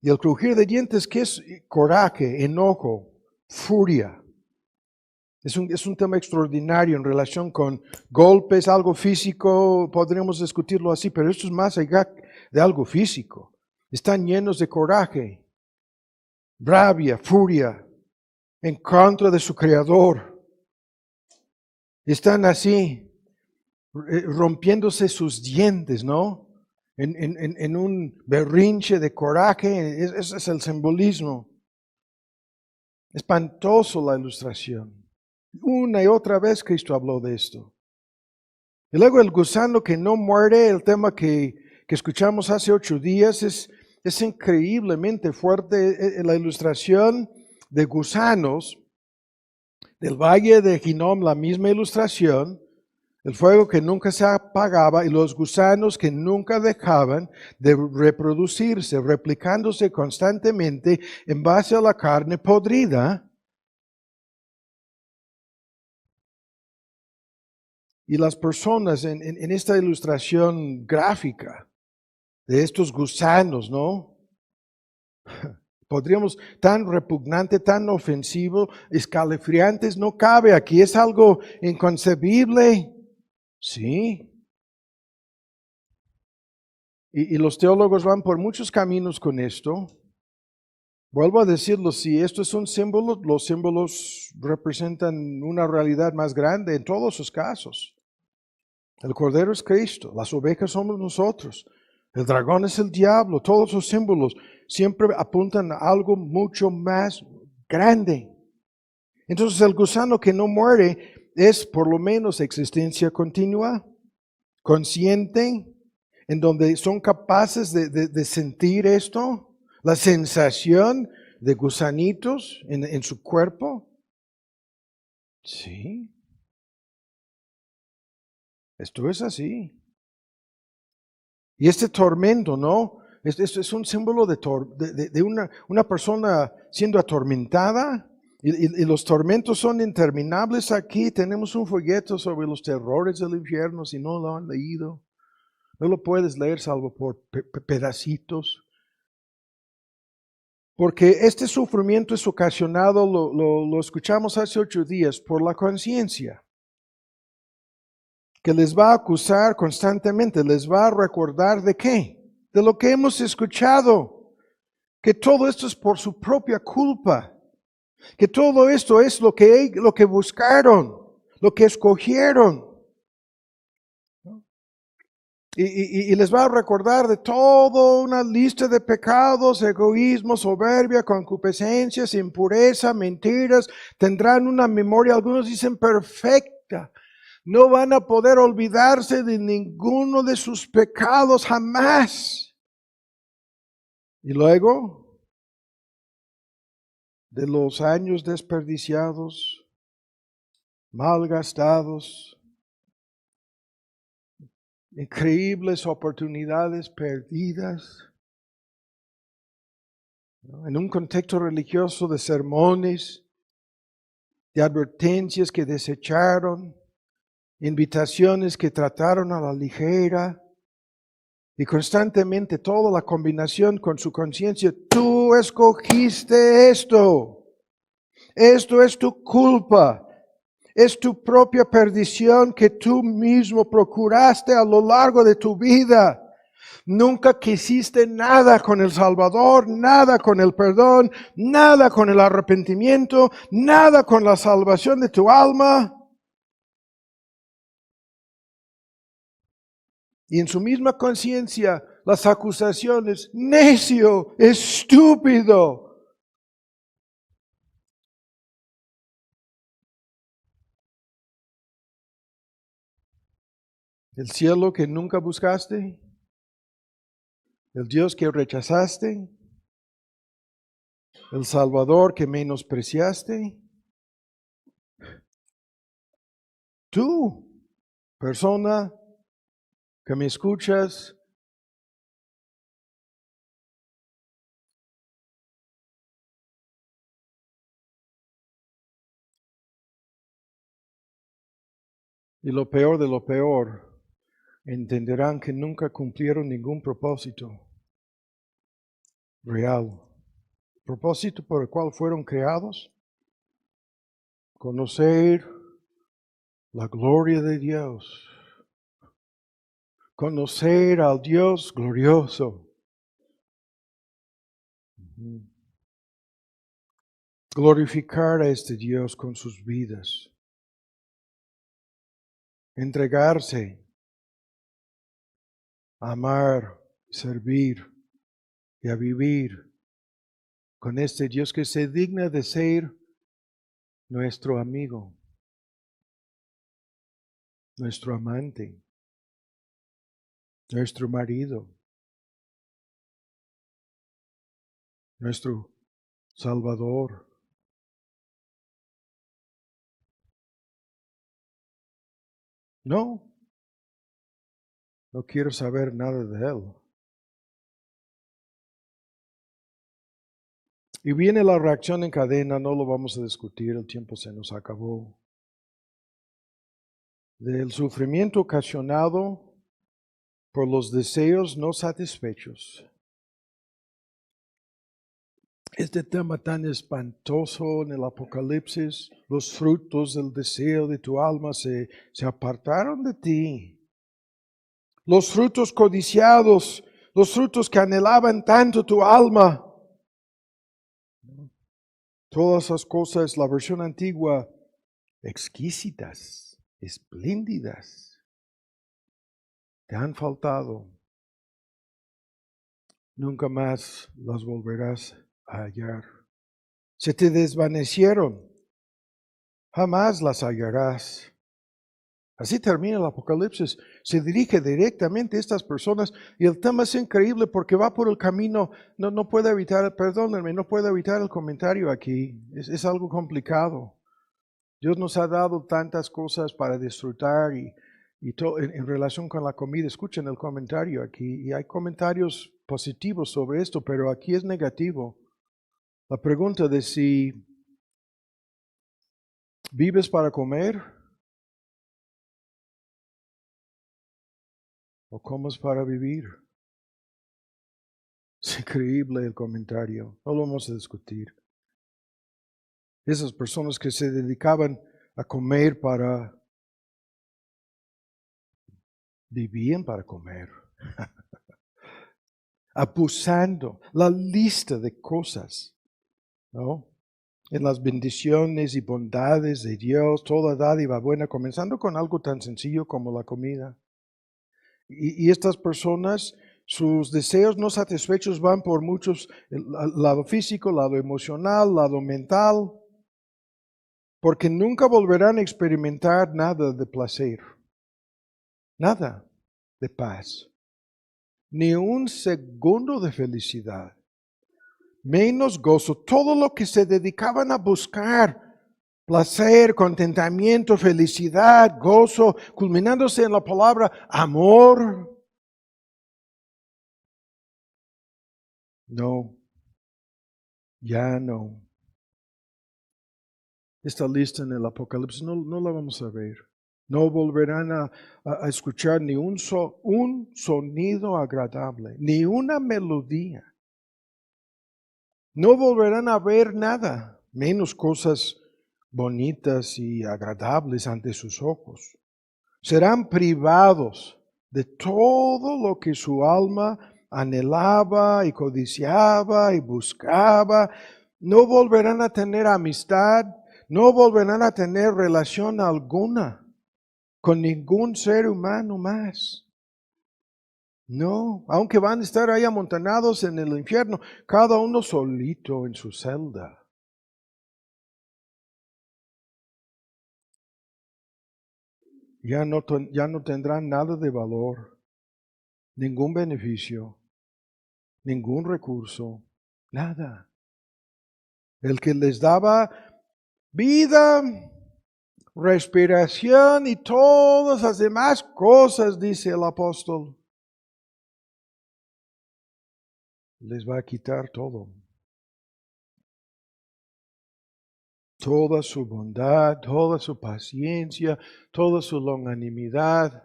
Y el crujir de dientes, ¿qué es? Coraje, enojo, furia. Es un tema extraordinario en relación con golpes, algo físico, podríamos discutirlo así, pero esto es más allá de algo físico. Están llenos de coraje, rabia, furia, en contra de su Creador. Están así, rompiéndose sus dientes, ¿no? En un berrinche de coraje, ese es el simbolismo. Espantoso la ilustración. Una y otra vez Cristo habló de esto. Y luego el gusano que no muere, el tema que escuchamos hace 8 días, es increíblemente fuerte. La ilustración de gusanos del valle de Hinnom, la misma ilustración, el fuego que nunca se apagaba y los gusanos que nunca dejaban de reproducirse, replicándose constantemente en base a la carne podrida. Y las personas en esta ilustración gráfica de estos gusanos, ¿no? Podríamos, tan repugnante, tan ofensivo, escalofriantes, no cabe aquí, es algo inconcebible. Sí. Y los teólogos van por muchos caminos con esto. Vuelvo a decirlo, si esto es un símbolo, los símbolos representan una realidad más grande en todos sus casos. El Cordero es Cristo, las ovejas somos nosotros, el dragón es el diablo, todos los símbolos siempre apuntan a algo mucho más grande. Entonces el gusano que no muere es por lo menos existencia continua, consciente, en donde son capaces de sentir esto, la sensación de gusanitos en su cuerpo. Sí, esto es así. Y este tormento, ¿no? Es un símbolo de una persona siendo atormentada. Y los tormentos son interminables aquí. Tenemos un folleto sobre los terrores del infierno, si no lo han leído. No lo puedes leer salvo por pedacitos. Porque este sufrimiento es ocasionado, lo escuchamos hace 8 días, por la conciencia, que les va a acusar constantemente, les va a recordar de qué, de lo que hemos escuchado, que todo esto es por su propia culpa, que todo esto es lo que buscaron, lo que escogieron. Y les va a recordar de toda una lista de pecados, egoísmo, soberbia, concupiscencias, impureza, mentiras. Tendrán una memoria, algunos dicen perfecta. No van a poder olvidarse de ninguno de sus pecados jamás. Y luego, de los años desperdiciados, malgastados, increíbles oportunidades perdidas, ¿no? En un contexto religioso de sermones, de advertencias que desecharon, invitaciones que trataron a la ligera, y constantemente toda la combinación con su conciencia. Tú escogiste esto. Esto es tu culpa. Es tu propia perdición que tú mismo procuraste a lo largo de tu vida. Nunca quisiste nada con el Salvador, nada con el perdón, nada con el arrepentimiento, nada con la salvación de tu alma. Y en su misma conciencia, las acusaciones, necio, estúpido. El cielo que nunca buscaste, el Dios que rechazaste, el Salvador que menospreciaste. Tú, persona que me escuchas, Y lo peor de lo peor, entenderán que nunca cumplieron ningún propósito real. Propósito por el cual fueron creados, conocer la gloria de Dios, conocer al Dios glorioso, glorificar a este Dios con sus vidas, entregarse, amar, servir y a vivir con este Dios que se digna de ser nuestro amigo, nuestro amante, nuestro marido, nuestro Salvador. No, no quiero saber nada de Él. Y viene la reacción en cadena, no lo vamos a discutir, el tiempo se nos acabó. Del sufrimiento ocasionado por los deseos no satisfechos. Este tema tan espantoso en el Apocalipsis, los frutos del deseo de tu alma se apartaron de ti. Los frutos codiciados, los frutos que anhelaban tanto tu alma. Todas esas cosas, la versión antigua, exquisitas, espléndidas, te han faltado. Nunca más las volverás a hallar. Se te desvanecieron, jamás las hallarás. Así termina el Apocalipsis. Se dirige directamente a estas personas y el tema es increíble porque va por el camino. No puedo evitar, perdónenme, no puedo evitar el comentario aquí. Es algo complicado. Dios nos ha dado tantas cosas para disfrutar y todo en relación con la comida. Escuchen el comentario aquí y hay comentarios positivos sobre esto, pero aquí es negativo. La pregunta de si vives para comer o comes para vivir. Es increíble el comentario, no lo vamos a discutir. Esas personas que se dedicaban a comer vivían para comer, abusando la lista de cosas, ¿no? En las bendiciones y bondades de Dios, toda dádiva buena, comenzando con algo tan sencillo como la comida. Y estas personas, sus deseos no satisfechos van por muchos, lado físico, lado emocional, lado mental, porque nunca volverán a experimentar nada de placer, nada de paz, ni un segundo de felicidad, menos gozo. Todo lo que se dedicaban a buscar, placer, contentamiento, felicidad, gozo, culminándose en la palabra amor. No, ya no. Esta lista en el Apocalipsis no la vamos a ver. No volverán a escuchar ni un sonido agradable, ni una melodía. No volverán a ver nada, menos cosas bonitas y agradables ante sus ojos. Serán privados de todo lo que su alma anhelaba y codiciaba y buscaba. No volverán a tener amistad, no volverán a tener relación alguna con ningún ser humano más. No, aunque van a estar ahí amontonados en el infierno, cada uno solito en su celda. Ya no tendrán nada de valor, ningún beneficio, ningún recurso, nada. El que les daba vida, respiración y todas las demás cosas, dice el apóstol, les va a quitar todo. toda su bondad, toda su paciencia, toda su longanimidad.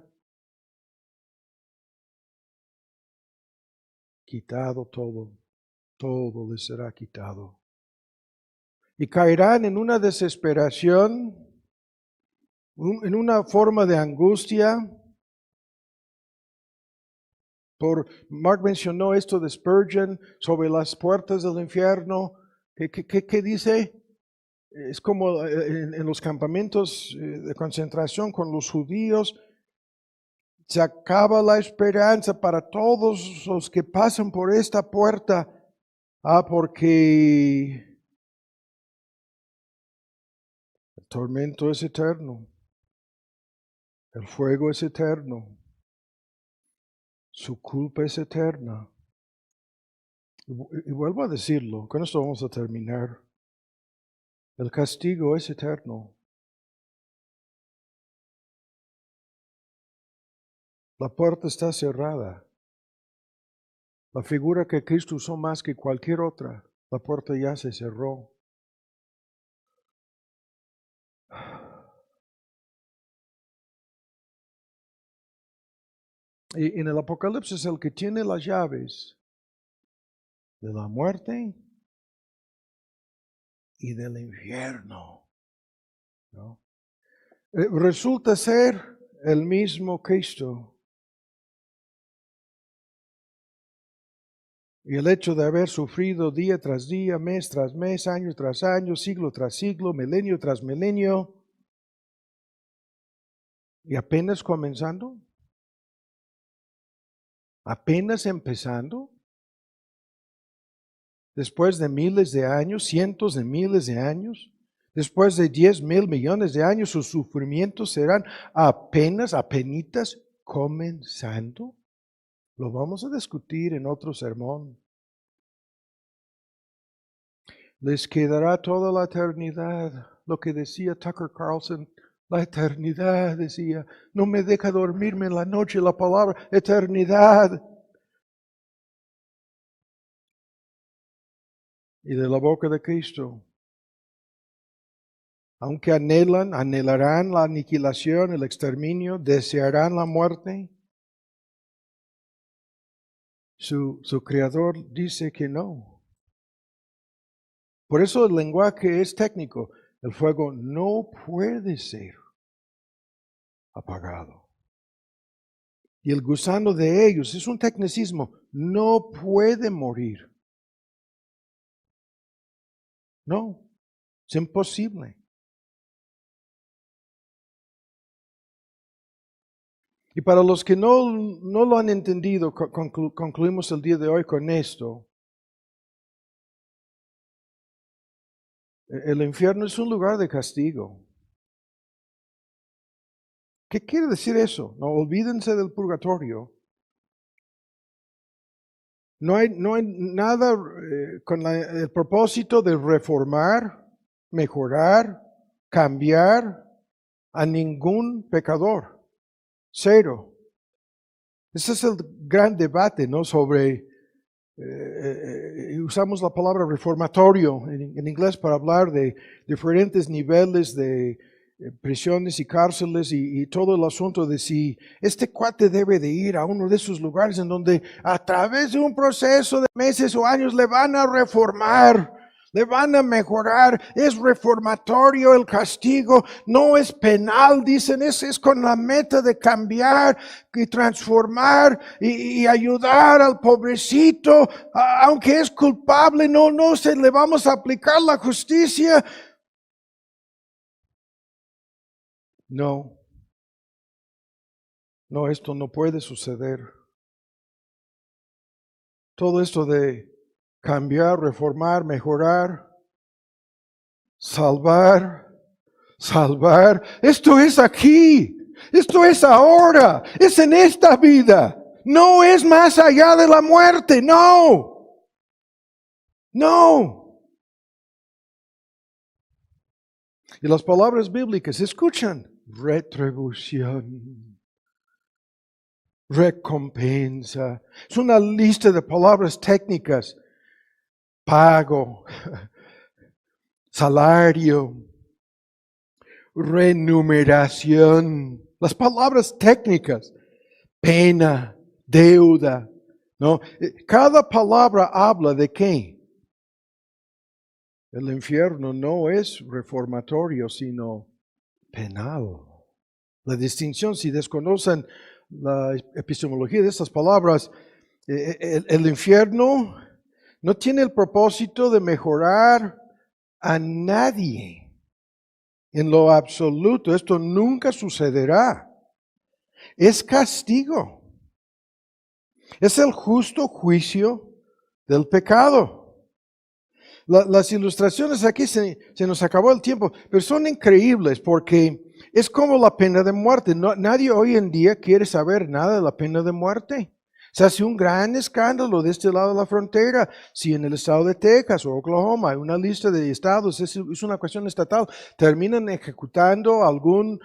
Quitado todo, todo les será quitado. Y caerán en una desesperación, en una forma de angustia. Mark mencionó esto de Spurgeon sobre las puertas del infierno. ¿Qué dice? Es como en los campamentos de concentración con los judíos. Se acaba la esperanza para todos los que pasan por esta puerta. Porque el tormento es eterno. El fuego es eterno. Su culpa es eterna. Y vuelvo a decirlo, con esto vamos a terminar. El castigo es eterno. La puerta está cerrada. La figura que Cristo usó más que cualquier otra, la puerta ya se cerró. Y en el Apocalipsis el que tiene las llaves de la muerte y del infierno, ¿no? Resulta ser el mismo Cristo. Y el hecho de haber sufrido día tras día, mes tras mes, año tras año, siglo tras siglo, milenio tras milenio, y apenas comenzando, apenas empezando, después de miles de años, cientos de miles de años, después de 10,000 millones de años, sus sufrimientos serán apenitas comenzando. Lo vamos a discutir en otro sermón. Les quedará toda la eternidad, lo que decía Tucker Carlson, la eternidad, decía, no me deja dormirme en la noche la palabra eternidad. Y de la boca de Cristo, aunque anhelarán la aniquilación, el exterminio, desearán la muerte, su Creador dice que no. Por eso el lenguaje es técnico. El fuego no puede ser apagado. Y el gusano de ellos es un tecnicismo. No puede morir. No, es imposible. Y para los que no lo han entendido, concluimos el día de hoy con esto. El infierno es un lugar de castigo. ¿Qué quiere decir eso? No olvídense del purgatorio. No hay nada con el propósito de reformar, mejorar, cambiar a ningún pecador. Cero. Ese es el gran debate, ¿no? Sobre, usamos la palabra reformatorio en inglés para hablar de diferentes niveles de prisiones y cárceles y todo el asunto de si este cuate debe de ir a uno de esos lugares en donde a través de un proceso de meses o años le van a reformar, le van a mejorar. Es reformatorio el castigo, no es penal, dicen, es con la meta de cambiar y transformar y ayudar al pobrecito, aunque es culpable, no se le vamos a aplicar la justicia. No, esto no puede suceder. Todo esto de cambiar, reformar, mejorar, salvar, esto es aquí, esto es ahora, es en esta vida. No es más allá de la muerte, no. Y las palabras bíblicas, escuchan, retribución, recompensa. Es una lista de palabras técnicas. Pago, salario, remuneración, las palabras técnicas, pena, deuda, ¿no? Cada palabra habla de qué. El infierno no es reformatorio, sino penal. La distinción, si desconocen la epistemología de estas palabras, el infierno no tiene el propósito de mejorar a nadie en lo absoluto. Esto nunca sucederá. Es castigo. Es el justo juicio del pecado. Las ilustraciones aquí se nos acabó el tiempo, pero son increíbles porque es como la pena de muerte. Nadie hoy en día quiere saber nada de la pena de muerte. Se hace un gran escándalo de este lado de la frontera. Si en el estado de Texas o Oklahoma hay una lista de estados, es una cuestión estatal, terminan ejecutando a algún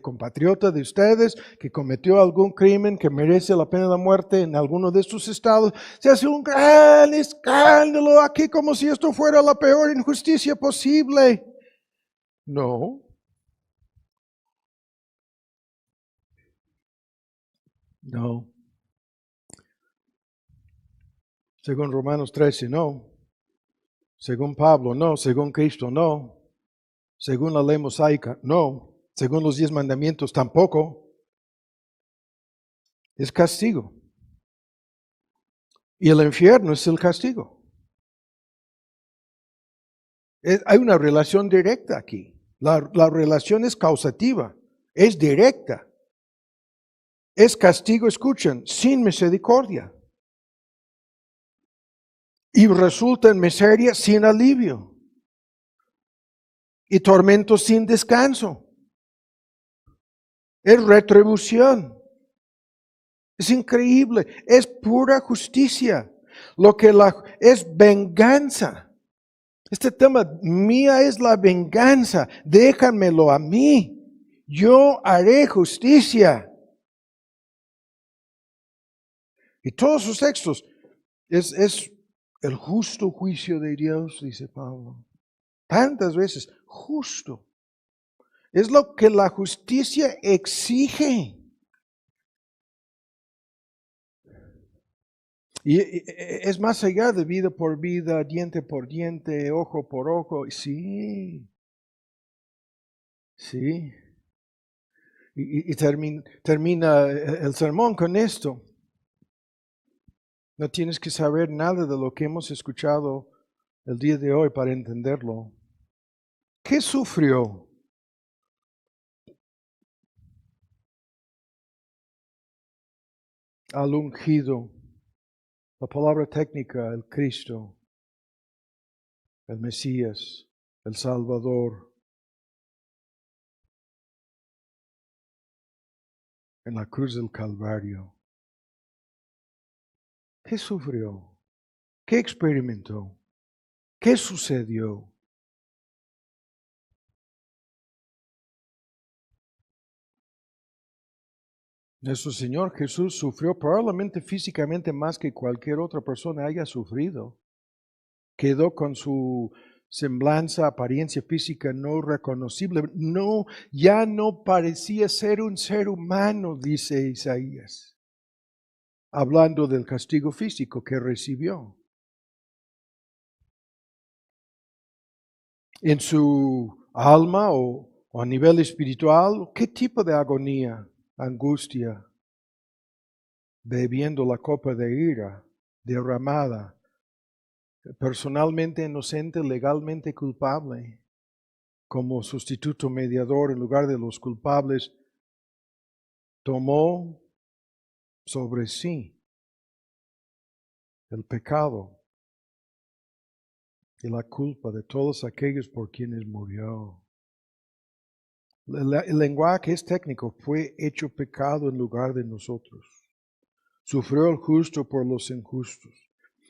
compatriota de ustedes que cometió algún crimen que merece la pena de muerte en alguno de estos estados. Se hace un gran escándalo aquí como si esto fuera la peor injusticia posible. No. No. Según Romanos 13, no. Según Pablo, no. Según Cristo, no. Según la ley mosaica, no. Según los 10 mandamientos, tampoco. Es castigo. Y el infierno es el castigo. Hay una relación directa aquí. La relación es causativa, es directa. Es castigo, escuchen, sin misericordia. Y resulta en miseria sin alivio. Y tormento sin descanso. Es retribución. Es increíble. Es pura justicia. Lo que es venganza. Este tema, mía es la venganza. Déjamelo a mí. Yo haré justicia. Y todos sus textos es el justo juicio de Dios, dice Pablo. Tantas veces, justo. Es lo que la justicia exige. Y es más allá de vida por vida, diente por diente, ojo por ojo. Sí, sí. Y termina el sermón con esto. No tienes que saber nada de lo que hemos escuchado el día de hoy para entenderlo. ¿Qué sufrió? Al ungido. La palabra técnica, el Cristo, el Mesías, el Salvador. En la cruz del Calvario. ¿Qué sufrió? ¿Qué experimentó? ¿Qué sucedió? Nuestro Señor Jesús sufrió probablemente físicamente más que cualquier otra persona haya sufrido. Quedó con su semblanza, apariencia física no reconocible. No, ya no parecía ser un ser humano, dice Isaías, hablando del castigo físico que recibió. En su alma o a nivel espiritual, ¿qué tipo de agonía, angustia, bebiendo la copa de ira derramada, personalmente inocente, legalmente culpable, como sustituto mediador en lugar de los culpables, tomó sobre sí el pecado y la culpa de todos aquellos por quienes murió? El lenguaje es técnico, fue hecho pecado en lugar de nosotros. Sufrió el justo por los injustos.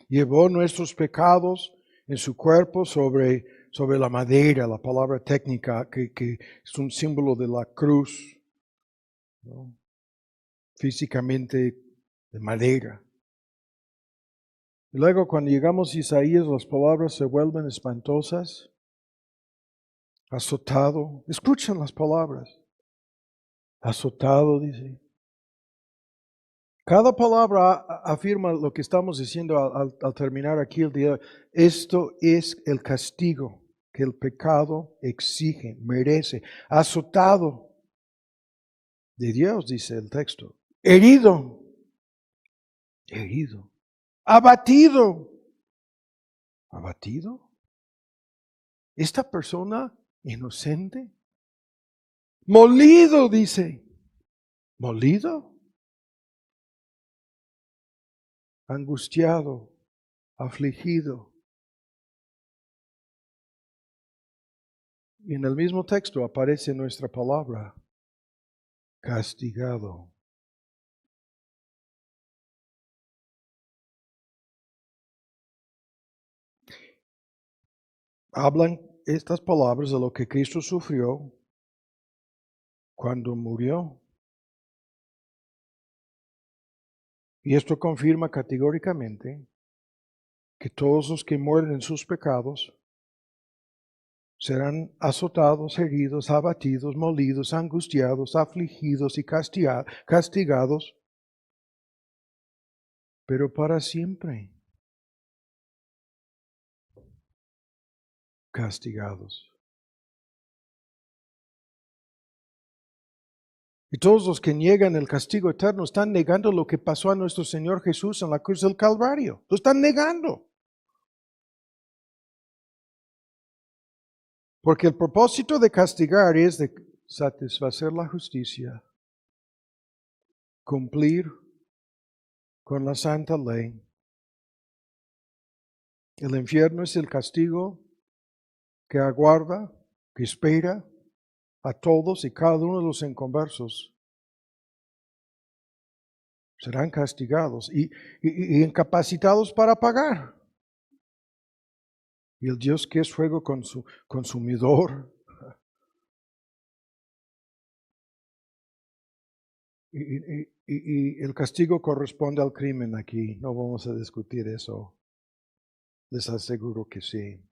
Llevó nuestros pecados en su cuerpo sobre la madera, la palabra técnica que es un símbolo de la cruz, ¿no? Físicamente de madera. Y luego cuando llegamos a Isaías, las palabras se vuelven espantosas. Azotado. Escuchen las palabras. Azotado, dice. Cada palabra afirma lo que estamos diciendo al terminar aquí el día. Esto es el castigo que el pecado exige, merece. Azotado de Dios, dice el texto. Herido. Herido. Abatido. ¿Abatido? Esta persona inocente. Molido, dice. ¿Molido? Angustiado, afligido. Y en el mismo texto aparece nuestra palabra, castigado. Hablan estas palabras de lo que Cristo sufrió cuando murió. Y esto confirma categóricamente que todos los que mueren en sus pecados serán azotados, heridos, abatidos, molidos, angustiados, afligidos y castigados, pero para siempre castigados. Y todos los que niegan el castigo eterno están negando lo que pasó a nuestro Señor Jesús en la cruz del Calvario. Lo están negando. Porque el propósito de castigar es de satisfacer la justicia, cumplir con la santa ley. El infierno es el castigo que aguarda, que espera a todos y cada uno de los inconversos. Serán castigados y incapacitados para pagar. Y el Dios que es fuego consumidor. Y el castigo corresponde al crimen aquí. No vamos a discutir eso. Les aseguro que sí.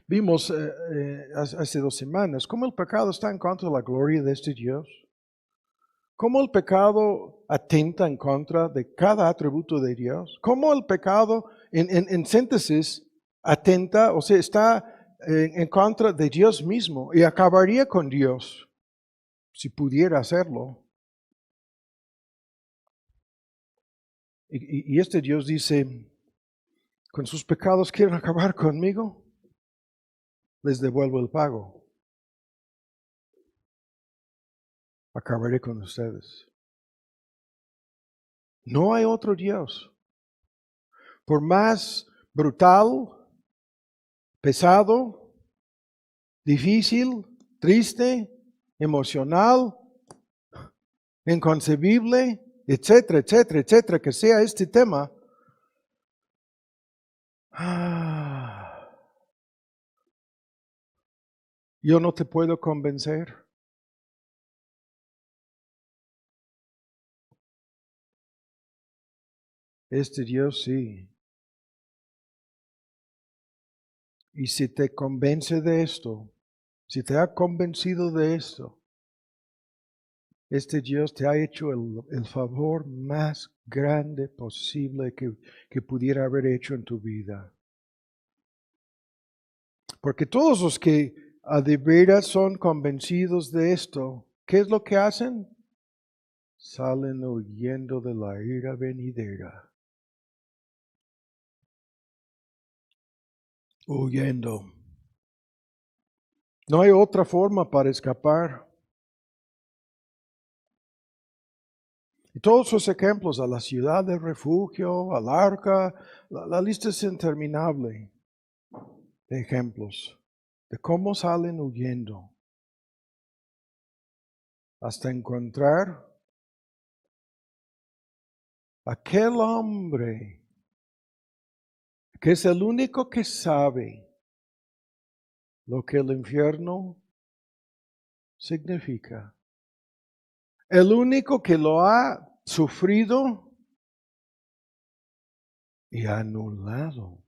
Vimos hace 2 semanas cómo el pecado está en contra de la gloria de este Dios. Cómo el pecado atenta en contra de cada atributo de Dios. Cómo el pecado, en síntesis, atenta, o sea, está en contra de Dios mismo y acabaría con Dios si pudiera hacerlo. Y este Dios dice, con sus pecados quieren acabar conmigo, les devuelvo el pago. Acabaré con ustedes. No hay otro Dios. Por más brutal, pesado, difícil, triste, emocional, inconcebible, etcétera, etcétera, etcétera, que sea este tema, yo no te puedo convencer. Este Dios sí. Y si te convence de esto, si te ha convencido de esto, este Dios te ha hecho el favor más grande posible que pudiera haber hecho en tu vida. Porque todos los que a de veras son convencidos de esto, ¿qué es lo que hacen? Salen huyendo de la ira venidera. Huyendo. No hay otra forma para escapar. Y todos sus ejemplos, a la ciudad de refugio, al arca, la lista es interminable de ejemplos de cómo salen huyendo hasta encontrar aquel hombre que es el único que sabe lo que el infierno significa. El único que lo ha sufrido y anulado,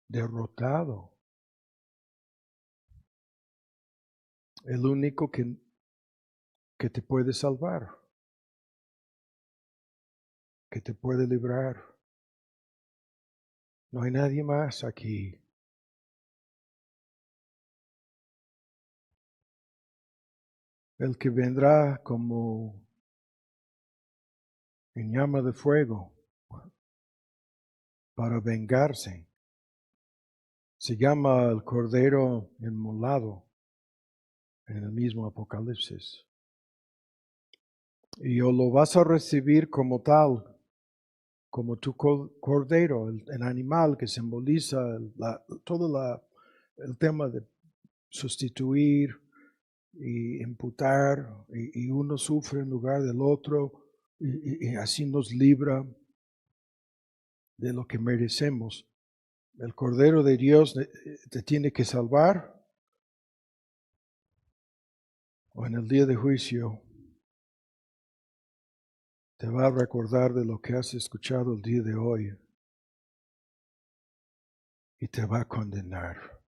derrotado. El único que te puede salvar, que te puede librar. No hay nadie más aquí. El que vendrá como en llama de fuego para vengarse. Se llama el Cordero Inmolado en el mismo Apocalipsis. Y o lo vas a recibir como tal, como tu cordero, el animal que simboliza todo el tema de sustituir y imputar, y uno sufre en lugar del otro, y así nos libra de lo que merecemos. El Cordero de Dios te tiene que salvar, o en el día de juicio te va a recordar de lo que has escuchado el día de hoy y te va a condenar.